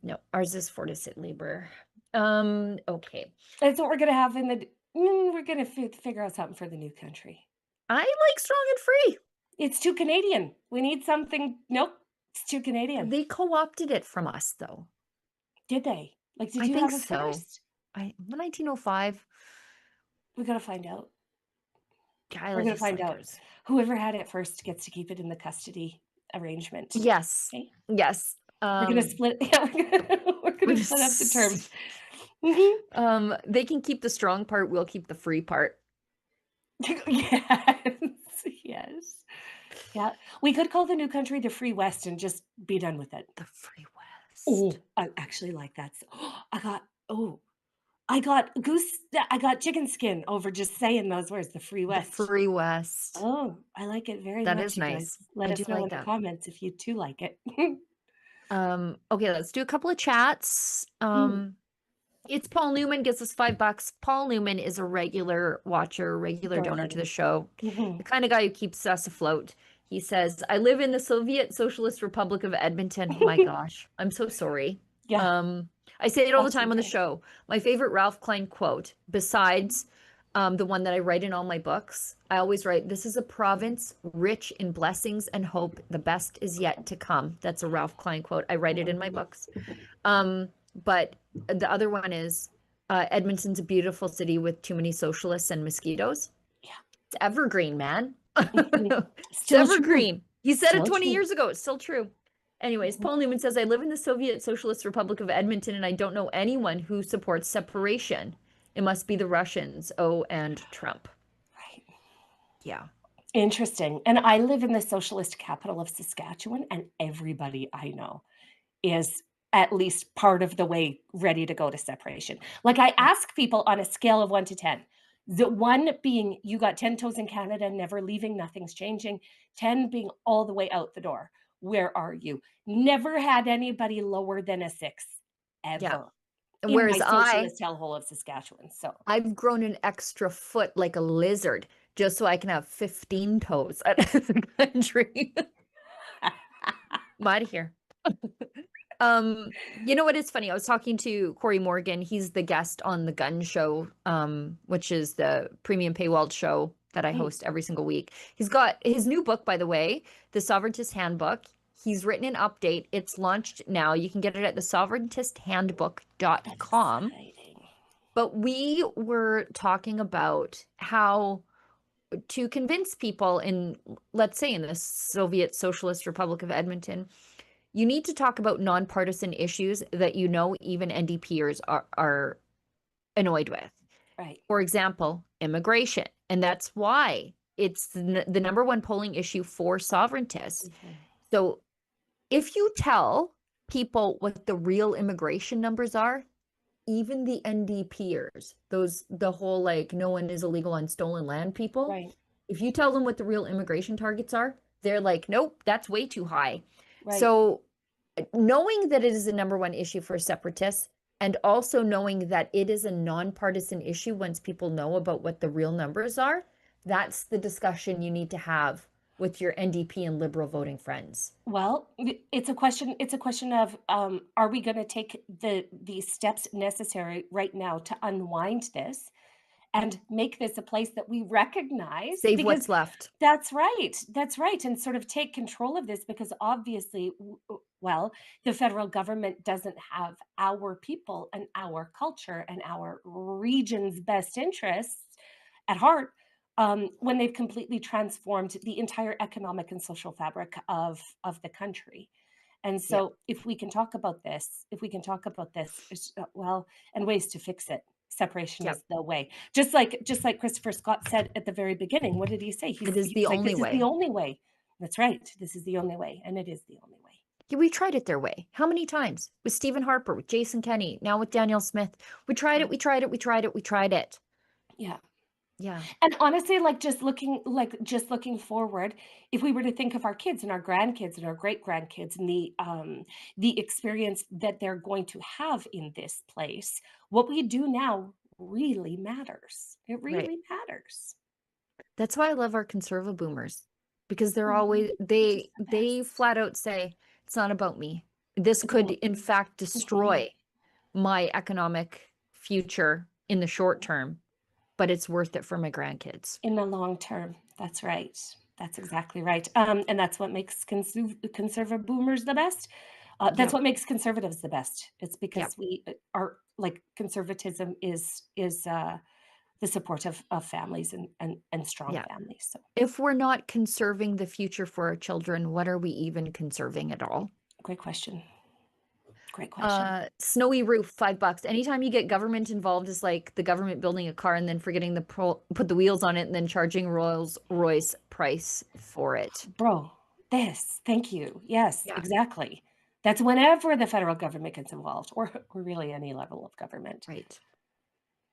Speaker 1: No, ours is Fortis et Liber. Okay.
Speaker 2: That's what we're gonna have in the. We're gonna figure out something for the new country.
Speaker 1: I like strong and free.
Speaker 2: It's too Canadian. We need something. Nope, it's too Canadian.
Speaker 1: They co-opted it from us, though.
Speaker 2: Did they? Like, did
Speaker 1: I
Speaker 2: you
Speaker 1: think
Speaker 2: have it
Speaker 1: so.
Speaker 2: first?
Speaker 1: 1905.
Speaker 2: We gotta find out.
Speaker 1: I
Speaker 2: We're
Speaker 1: like
Speaker 2: gonna
Speaker 1: his
Speaker 2: find out.
Speaker 1: sliders.
Speaker 2: Whoever had it first gets to keep it in the custody arrangement.
Speaker 1: Yes.
Speaker 2: Okay?
Speaker 1: Yes.
Speaker 2: We're gonna split. Yeah, we're gonna split up the terms.
Speaker 1: They can keep the strong part. We'll keep the free part.
Speaker 2: Yes. Yes. Yeah. We could call the new country the Free West and just be done with it.
Speaker 1: The Free West.
Speaker 2: Oh, I actually like that. I got chicken skin over just saying those words, the Free West.
Speaker 1: The Free West.
Speaker 2: Oh, I like it very
Speaker 1: That
Speaker 2: much.
Speaker 1: is
Speaker 2: you guys.
Speaker 1: nice.
Speaker 2: Let
Speaker 1: I
Speaker 2: us
Speaker 1: do
Speaker 2: know
Speaker 1: like
Speaker 2: in the
Speaker 1: that.
Speaker 2: comments if you too like it.
Speaker 1: Okay, let's do a couple of chats. It's Paul Newman, gets us $5. Paul Newman is a regular watcher, regular donor to the show. The kind of guy who keeps us afloat. He says, I live in the Soviet Socialist Republic of Edmonton. My gosh, I'm so sorry.
Speaker 2: Yeah.
Speaker 1: I say it all the time on the
Speaker 2: okay.
Speaker 1: show. My favorite Ralph Klein quote, besides the one that I write in all my books, I always write, this is a province rich in blessings and hope. The best is yet to come. That's a Ralph Klein quote. I write it in my books. But the other one is, Edmonton's a beautiful city with too many socialists and mosquitoes.
Speaker 2: Yeah.
Speaker 1: It's evergreen, man. It's
Speaker 2: Still
Speaker 1: evergreen.
Speaker 2: true.
Speaker 1: He said
Speaker 2: Still
Speaker 1: it 20
Speaker 2: true.
Speaker 1: years ago. It's still true. Anyways, Paul Newman says, I live in the Soviet Socialist Republic of Edmonton, and I don't know anyone who supports separation. It must be the Russians. Oh, and Trump.
Speaker 2: Right.
Speaker 1: Yeah.
Speaker 2: Interesting. And I live in the socialist capital of Saskatchewan, and everybody I know is at least part of the way ready to go to separation. Like, I ask people on a scale of 1 to 10, the 1 being you got 10 toes in Canada, never leaving, nothing's changing, 10 being all the way out the door. Where are you? Never had anybody lower than a 6 ever.
Speaker 1: Yeah.
Speaker 2: In
Speaker 1: Whereas
Speaker 2: my socialist hellhole of Saskatchewan. So
Speaker 1: I've grown an extra foot like a lizard just so I can have 15 toes out of the country. I'm out of here. You know what is funny? I was talking to Corey Morgan. He's the guest on the Gunn show, which is the premium paywalled show that I host every single week. He's got his new book, by the way, The Sovereigntist Handbook. He's written an update. It's launched now. You can get it at the sovereigntisthandbook.com. But we were talking about how to convince people in, let's say, in the Soviet Socialist Republic of Edmonton, you need to talk about nonpartisan issues that even NDPers are annoyed with.
Speaker 2: Right.
Speaker 1: For example, immigration. And that's why it's the number one polling issue for sovereigntists. So if you tell people what the real immigration numbers are, even the NDPers, the whole like no one is illegal on stolen land people,
Speaker 2: Right.
Speaker 1: if you tell them what the real immigration targets are, they're like, nope, that's way too high.
Speaker 2: Right.
Speaker 1: So knowing that it is a number one issue for separatists, and also knowing that it is a nonpartisan issue once people know about what the real numbers are, that's the discussion you need to have with your NDP and Liberal voting friends.
Speaker 2: Well, it's a question of are we going to take the steps necessary right now to unwind this and make this a place that we recognize?
Speaker 1: Save what's left.
Speaker 2: That's right. That's right. And sort of take control of this, because obviously, well, the federal government doesn't have our people and our culture and our region's best interests at heart. When they've completely transformed the entire economic and social fabric of the country. And so if we can talk about this, well, and ways to fix it, separation is the way. Just like Christopher Scott said at the very beginning, what did he say?
Speaker 1: It is the only way.
Speaker 2: This is the only way. That's right. This is the only way. And it is the only way.
Speaker 1: Yeah, we tried it their way. How many times? With Stephen Harper, with Jason Kenney, now with Danielle Smith. We tried it.
Speaker 2: Yeah.
Speaker 1: Yeah.
Speaker 2: And honestly, just looking forward, if we were to think of our kids and our grandkids and our great grandkids and the experience that they're going to have in this place, what we do now really matters. It really matters.
Speaker 1: That's why I love our conservative boomers, because they're always they flat out say it's not about me. This could in fact destroy my economic future in the short term, but it's worth it for my grandkids.
Speaker 2: In the long term. That's right. That's exactly right. And that's what makes conservative boomers the best. That's what makes conservatives the best. It's because we are conservatism is the support of families and strong families. So
Speaker 1: if we're not conserving the future for our children, what are we even conserving at all?
Speaker 2: Great question. Great question.
Speaker 1: Snowy roof, $5. Anytime you get government involved, is like the government building a car and then forgetting to put the wheels on it and then charging Rolls-Royce price for it.
Speaker 2: Bro, thank you. Yes, exactly. That's whenever the federal government gets involved, or really any level of government.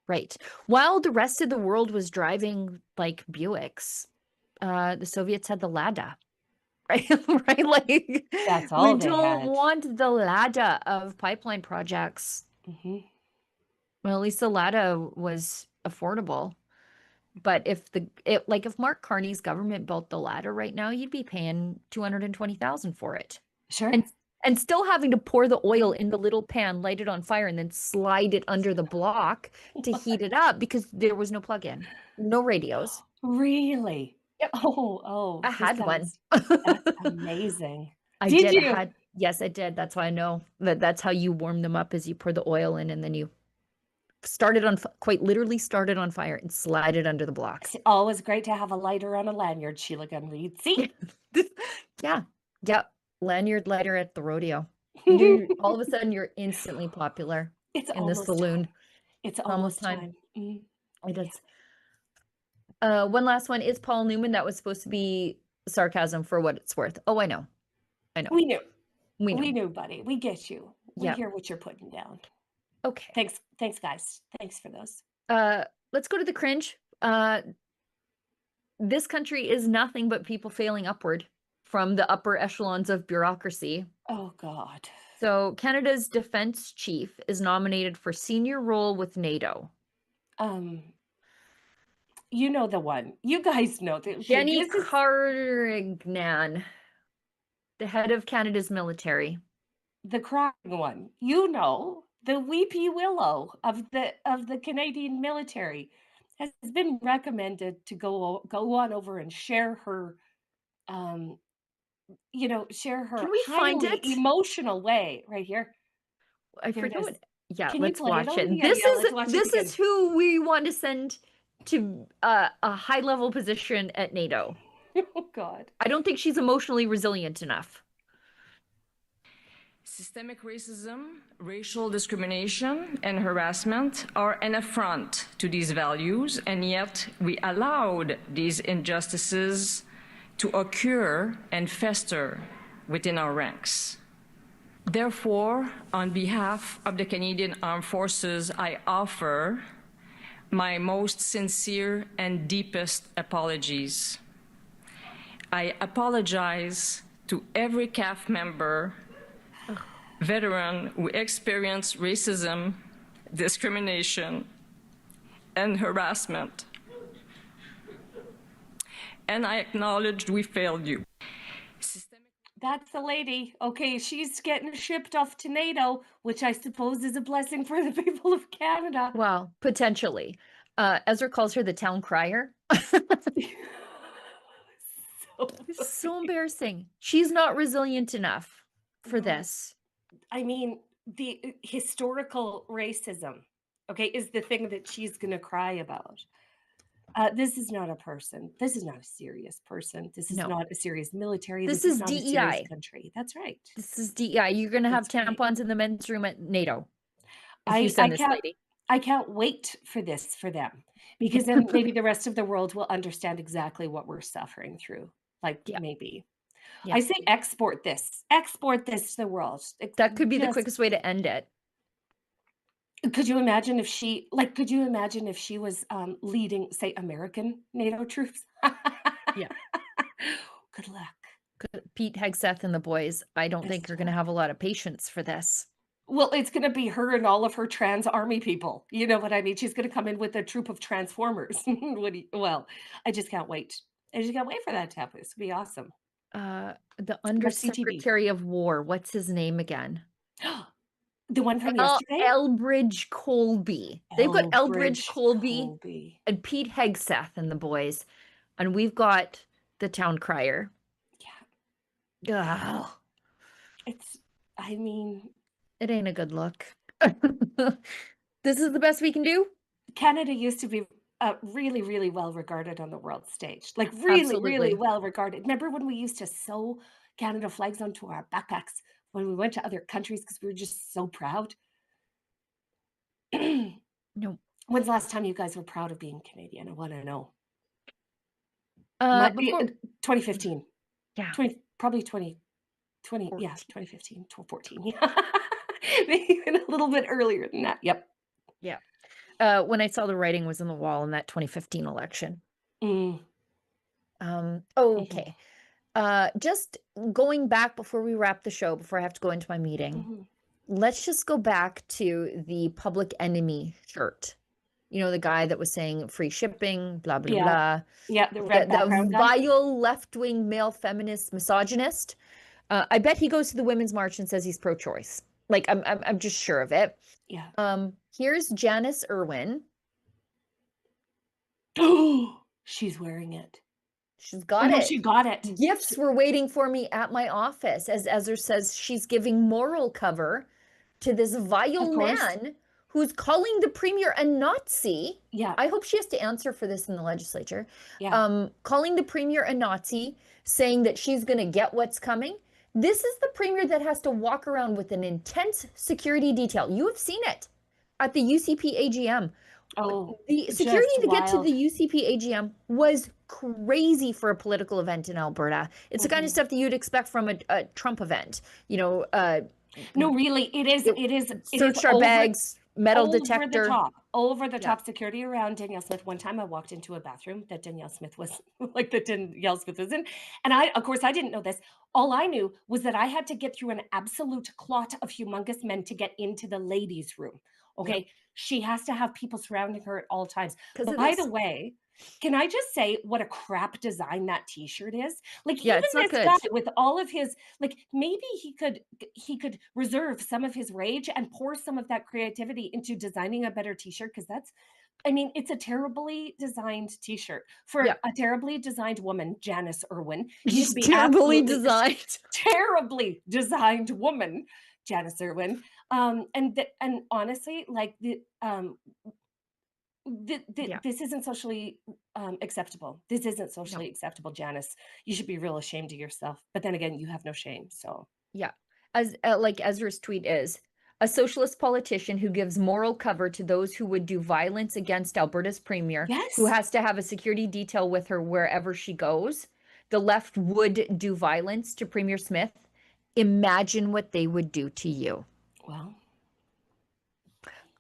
Speaker 1: Right. While the rest of the world was driving like Buicks, the Soviets had the Lada. Right? Like
Speaker 2: that's all
Speaker 1: we don't want the Lada of pipeline projects. Well, at least the Lada was affordable. But if Mark Carney's government built the Lada right now, you'd be paying $220,000 for it.
Speaker 2: Sure.
Speaker 1: And still having to pour the oil in the little pan, light it on fire, and then slide it under the block to heat it up because there was no plug-in, no radios.
Speaker 2: Really?
Speaker 1: Yep.
Speaker 2: Oh,
Speaker 1: I had one.
Speaker 2: That's amazing.
Speaker 1: Did you? Yes, I did. That's why I know that's how you warm them up, is you pour the oil in and then you quite literally started on fire and slide it under the block.
Speaker 2: It's always great to have a lighter on a lanyard, Sheila Gunn Reid. See?
Speaker 1: Yeah. Lanyard lighter at the rodeo. All of a sudden, you're instantly popular in the saloon.
Speaker 2: Time. It's almost time.
Speaker 1: It is. One last one. Is Paul Newman. That was supposed to be sarcasm for what it's worth. Oh, I know.
Speaker 2: We knew, buddy. We get you. We hear what you're putting down.
Speaker 1: Okay.
Speaker 2: Thanks, guys. Thanks for those.
Speaker 1: Let's go to the cringe. This country is nothing but people failing upward from the upper echelons of bureaucracy.
Speaker 2: Oh, God.
Speaker 1: So Canada's defense chief is nominated for senior role with NATO.
Speaker 2: You know the one. You guys know.
Speaker 1: Jenny Carignan, the head of Canada's military.
Speaker 2: The crying one. You know, the weepy willow of the Canadian military has been recommended to go on over and share her you know, share her
Speaker 1: Can we find
Speaker 2: highly
Speaker 1: it?
Speaker 2: emotional way right here.
Speaker 1: I
Speaker 2: Here it
Speaker 1: forget
Speaker 2: is.
Speaker 1: what. Yeah,
Speaker 2: Can you
Speaker 1: let's
Speaker 2: play it?
Speaker 1: watch
Speaker 2: Oh,
Speaker 1: it.
Speaker 2: yeah,
Speaker 1: This
Speaker 2: yeah,
Speaker 1: is
Speaker 2: let's watch it
Speaker 1: this
Speaker 2: again.
Speaker 1: is who we want to send to a high level position at NATO.
Speaker 2: Oh God.
Speaker 1: I don't think she's emotionally resilient enough.
Speaker 19: Systemic racism, racial discrimination, and harassment are an affront to these values, and yet we allowed these injustices to occur and fester within our ranks. Therefore, on behalf of the Canadian Armed Forces, I offer my most sincere and deepest apologies. I apologize to every CAF member, veteran who experienced racism, discrimination, and harassment. And I acknowledge we failed you.
Speaker 2: That's the lady. Okay, she's getting shipped off to NATO, which I suppose is a blessing for the people of Canada.
Speaker 1: Well, potentially. Ezra calls her the town crier. It's so embarrassing. She's not resilient enough for this.
Speaker 2: I mean, the historical racism, okay, is the thing that she's going to cry about. This is not a person. This is not a serious person. This is not a serious military.
Speaker 1: This
Speaker 2: is
Speaker 1: is
Speaker 2: not a serious
Speaker 1: DEI.
Speaker 2: country. That's right.
Speaker 1: This is DEI. You're going to have tampons in the men's room at NATO if you
Speaker 2: I
Speaker 1: send this
Speaker 2: can't.
Speaker 1: lady.
Speaker 2: I can't wait for this for them, because then maybe the rest of the world will understand exactly what we're suffering through. Like maybe.
Speaker 1: Yeah.
Speaker 2: I say export this to the world.
Speaker 1: That could be the
Speaker 2: Just-
Speaker 1: quickest way to end it.
Speaker 2: Could you imagine if she was leading, say, American NATO troops?
Speaker 1: Yeah.
Speaker 2: Good luck.
Speaker 1: Pete Hegseth and the boys, I don't think are going to have a lot of patience for this.
Speaker 2: Well, it's going to be her and all of her trans army people. You know what I mean? She's going to come in with a troop of transformers. Well, I just can't wait. I just can't wait for that to happen. It's going to be awesome.
Speaker 1: The Undersecretary of War, what's his name again?
Speaker 2: The one from yesterday?
Speaker 1: Elbridge Colby. They've got Elbridge
Speaker 2: Elbridge
Speaker 1: Colby and Pete Hegseth and the boys. And we've got the town crier. Yeah.
Speaker 2: I mean,
Speaker 1: it ain't a good look. This is the best we can do.
Speaker 2: Canada used to be really, really well regarded on the world stage. Like really, really well regarded. Remember when we used to sew Canada flags onto our backpacks when we went to other countries because we were just so proud?
Speaker 1: No.
Speaker 2: When's the last time you guys were proud of being Canadian? I want to know. 2015.
Speaker 1: Yeah.
Speaker 2: Probably 2020. Yeah, 2015, 2014. Yeah. Maybe even a little bit earlier than that. Yep.
Speaker 1: Yeah. When I saw the writing was on the wall in that 2015 election. Okay. Just going back before we wrap the show, before I have to go into my meeting, let's just go back to the Public Enemy shirt. You know, the guy that was saying free shipping, blah, blah, blah.
Speaker 2: Yeah, the red background guy.
Speaker 1: Vile left-wing male feminist misogynist. I bet he goes to the Women's March and says he's pro-choice. Like, I'm just sure of it.
Speaker 2: Yeah.
Speaker 1: Here's Janice Irwin.
Speaker 2: She's wearing it.
Speaker 1: She's got
Speaker 2: no,
Speaker 1: it.
Speaker 2: She got it.
Speaker 1: Gifts were waiting for me at my office. As Ezra says, she's giving moral cover to this vile man who's calling the premier a Nazi.
Speaker 2: Yeah.
Speaker 1: I hope she has to answer for this in the legislature.
Speaker 2: Yeah.
Speaker 1: Calling the premier a Nazi, saying that she's going to get what's coming. This is the premier that has to walk around with an intense security detail. You have seen it at the UCP AGM.
Speaker 2: Oh,
Speaker 1: the security to get to
Speaker 2: wild.
Speaker 1: the UCP AGM was crazy for a political event in Alberta. It's the kind of stuff that you'd expect from a Trump event. You know,
Speaker 2: no, really, it is.
Speaker 1: Search our bags, metal
Speaker 2: over
Speaker 1: detector.
Speaker 2: the top, over the top security around Danielle Smith. One time I walked into a bathroom that Danielle Smith was in. And of course, I didn't know this. All I knew was that I had to get through an absolute clot of humongous men to get into the ladies' room. Okay.
Speaker 1: Yeah.
Speaker 2: She has to have people surrounding her at all times.
Speaker 1: 'Cause of
Speaker 2: By
Speaker 1: this.
Speaker 2: the way, can I just say what a crap design that t-shirt is? Like,
Speaker 1: Yeah,
Speaker 2: even
Speaker 1: it's not
Speaker 2: this
Speaker 1: good.
Speaker 2: guy with all of his, like, maybe he could reserve some of his rage and pour some of that creativity into designing a better t-shirt, because I mean, it's a terribly designed T-shirt for a terribly designed woman, Janice Irwin. You should be
Speaker 1: Terribly
Speaker 2: absolutely
Speaker 1: designed.
Speaker 2: terribly designed woman, Janice Irwin. And honestly, like this isn't socially acceptable. This isn't socially acceptable, Janice. You should be real ashamed of yourself. But then again, you have no shame. So
Speaker 1: Yeah. As like Ezra's tweet is, a socialist politician who gives moral cover to those who would do violence against Alberta's premier, who has to have a security detail with her wherever she goes. The left would do violence to Premier Smith. Imagine what they would do to you.
Speaker 2: Well,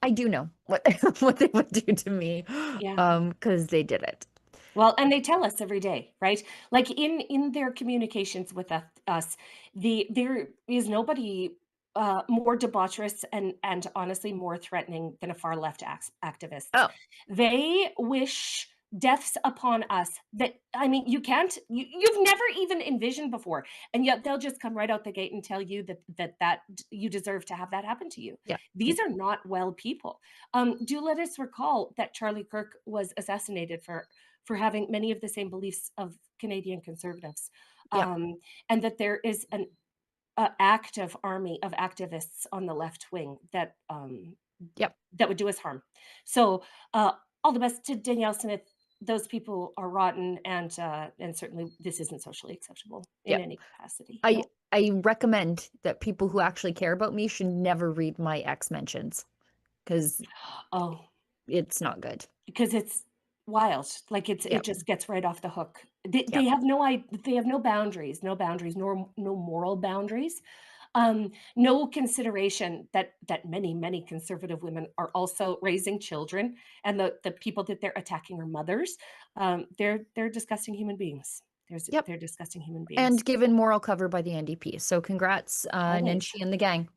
Speaker 1: I do know what what they would do to me. Because they did it.
Speaker 2: Well, and they tell us every day, right? Like in their communications with us, there is nobody more debaucherous and honestly more threatening than a far left activist.
Speaker 1: Oh,
Speaker 2: they wish deaths upon us that, I mean, you've never even envisioned before, and yet they'll just come right out the gate and tell you that you deserve to have that happen to you.
Speaker 1: Yeah.
Speaker 2: These are not well people. Do let us recall that Charlie Kirk was assassinated for having many of the same beliefs of Canadian conservatives, and that there is an active army of activists on the left wing that that would do us harm. So all the best to Danielle Smith. Those people are rotten, and certainly this isn't socially acceptable in any capacity.
Speaker 1: I recommend that people who actually care about me should never read my ex mentions, because it's not good.
Speaker 2: Because it's wild. Like it just gets right off the hook. They have no boundaries, nor moral boundaries. No consideration that many conservative women are also raising children, and the people that they're attacking are mothers. They're disgusting human beings. They're disgusting human beings.
Speaker 1: And given moral cover by the NDP. So congrats, Nenshi and the gang.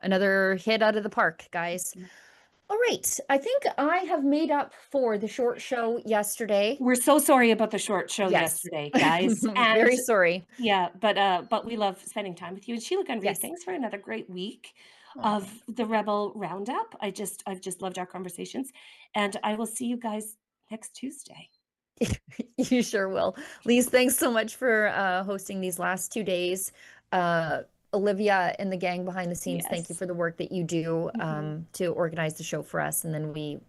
Speaker 1: Another hit out of the park, guys. All right. I think I have made up for the short show yesterday.
Speaker 2: We're so sorry about the short show yesterday, guys.
Speaker 1: Very sorry.
Speaker 2: Yeah, but we love spending time with you. And Sheila Gunn, thanks for another great week of the Rebel Roundup. I've just loved our conversations, and I will see you guys next Tuesday.
Speaker 1: You sure will. Lise, thanks so much for hosting these last 2 days. Olivia and the gang behind the scenes, thank you for the work that you do to organize the show for us. And then we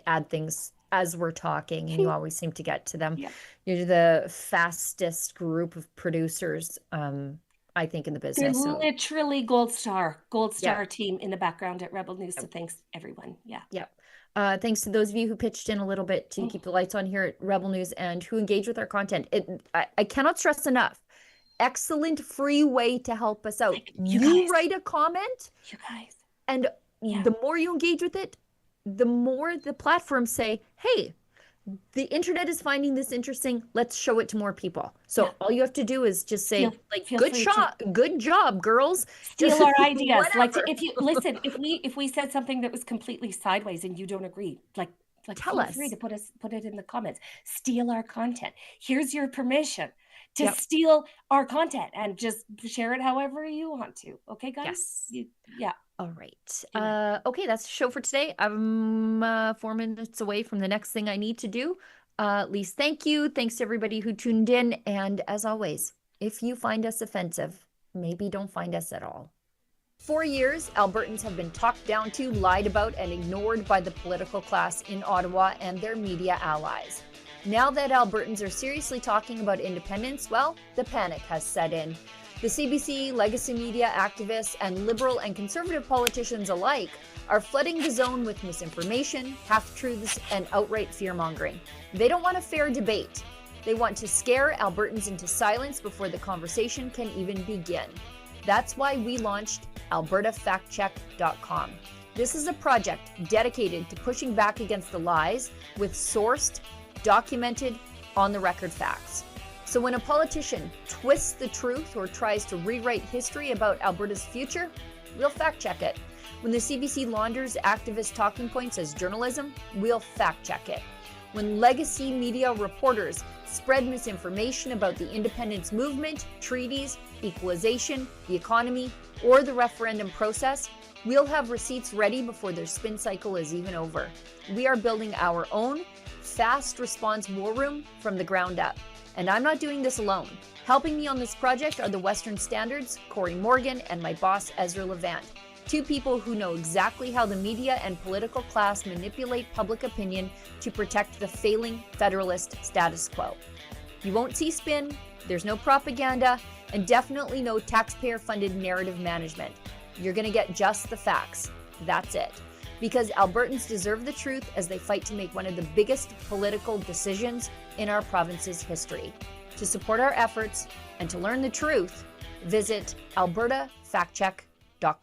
Speaker 1: add things as we're talking, and you always seem to get to them. You're the fastest group of producers, I think, in the business.
Speaker 2: They're literally gold star team in the background at Rebel News. So thanks everyone.
Speaker 1: Thanks to those of you who pitched in a little bit to keep the lights on here at Rebel News and who engage with our content. I cannot stress enough. Excellent free way to help us out. You write a comment,
Speaker 2: you guys,
Speaker 1: and the more you engage with it, the more the platforms say, hey, the internet is finding this interesting. Let's show it to more people. So all you have to do is just say, good job, girls.
Speaker 2: Steal our ideas. Like, if you listen, if we said something that was completely sideways and you don't agree, like
Speaker 1: tell us.
Speaker 2: Feel free to put it in the comments. Steal our content. Here's your permission to steal our content, and just share it however you want to. Okay, guys?
Speaker 1: All right. Okay, that's the show for today. I'm 4 minutes away from the next thing I need to do. Lise, thank you. Thanks to everybody who tuned in. And as always, if you find us offensive, maybe don't find us at all. For years, Albertans have been talked down to, lied about, and ignored by the political class in Ottawa and their media allies. Now that Albertans are seriously talking about independence, well, the panic has set in. The CBC, legacy media activists, and Liberal and Conservative politicians alike are flooding the zone with misinformation, half-truths, and outright fear-mongering. They don't want a fair debate. They want to scare Albertans into silence before the conversation can even begin. That's why we launched AlbertaFactCheck.com. This is a project dedicated to pushing back against the lies with sourced, documented, on-the-record facts. So when a politician twists the truth or tries to rewrite history about Alberta's future, we'll fact-check it. When the CBC launders activist talking points as journalism, we'll fact-check it. When legacy media reporters spread misinformation about the independence movement, treaties, equalization, the economy, or the referendum process, We'll have receipts ready before their spin cycle is even over. We are building our own fast response war room from the ground up. And I'm not doing this alone. Helping me on this project are the Western Standards, Corey Morgan, and my boss, Ezra Levant. Two people who know exactly how the media and political class manipulate public opinion to protect the failing Federalist status quo. You won't see spin, there's no propaganda, and definitely no taxpayer-funded narrative management. You're going to get just the facts. That's it. Because Albertans deserve the truth as they fight to make one of the biggest political decisions in our province's history. To support our efforts and to learn the truth, visit albertafactcheck.com.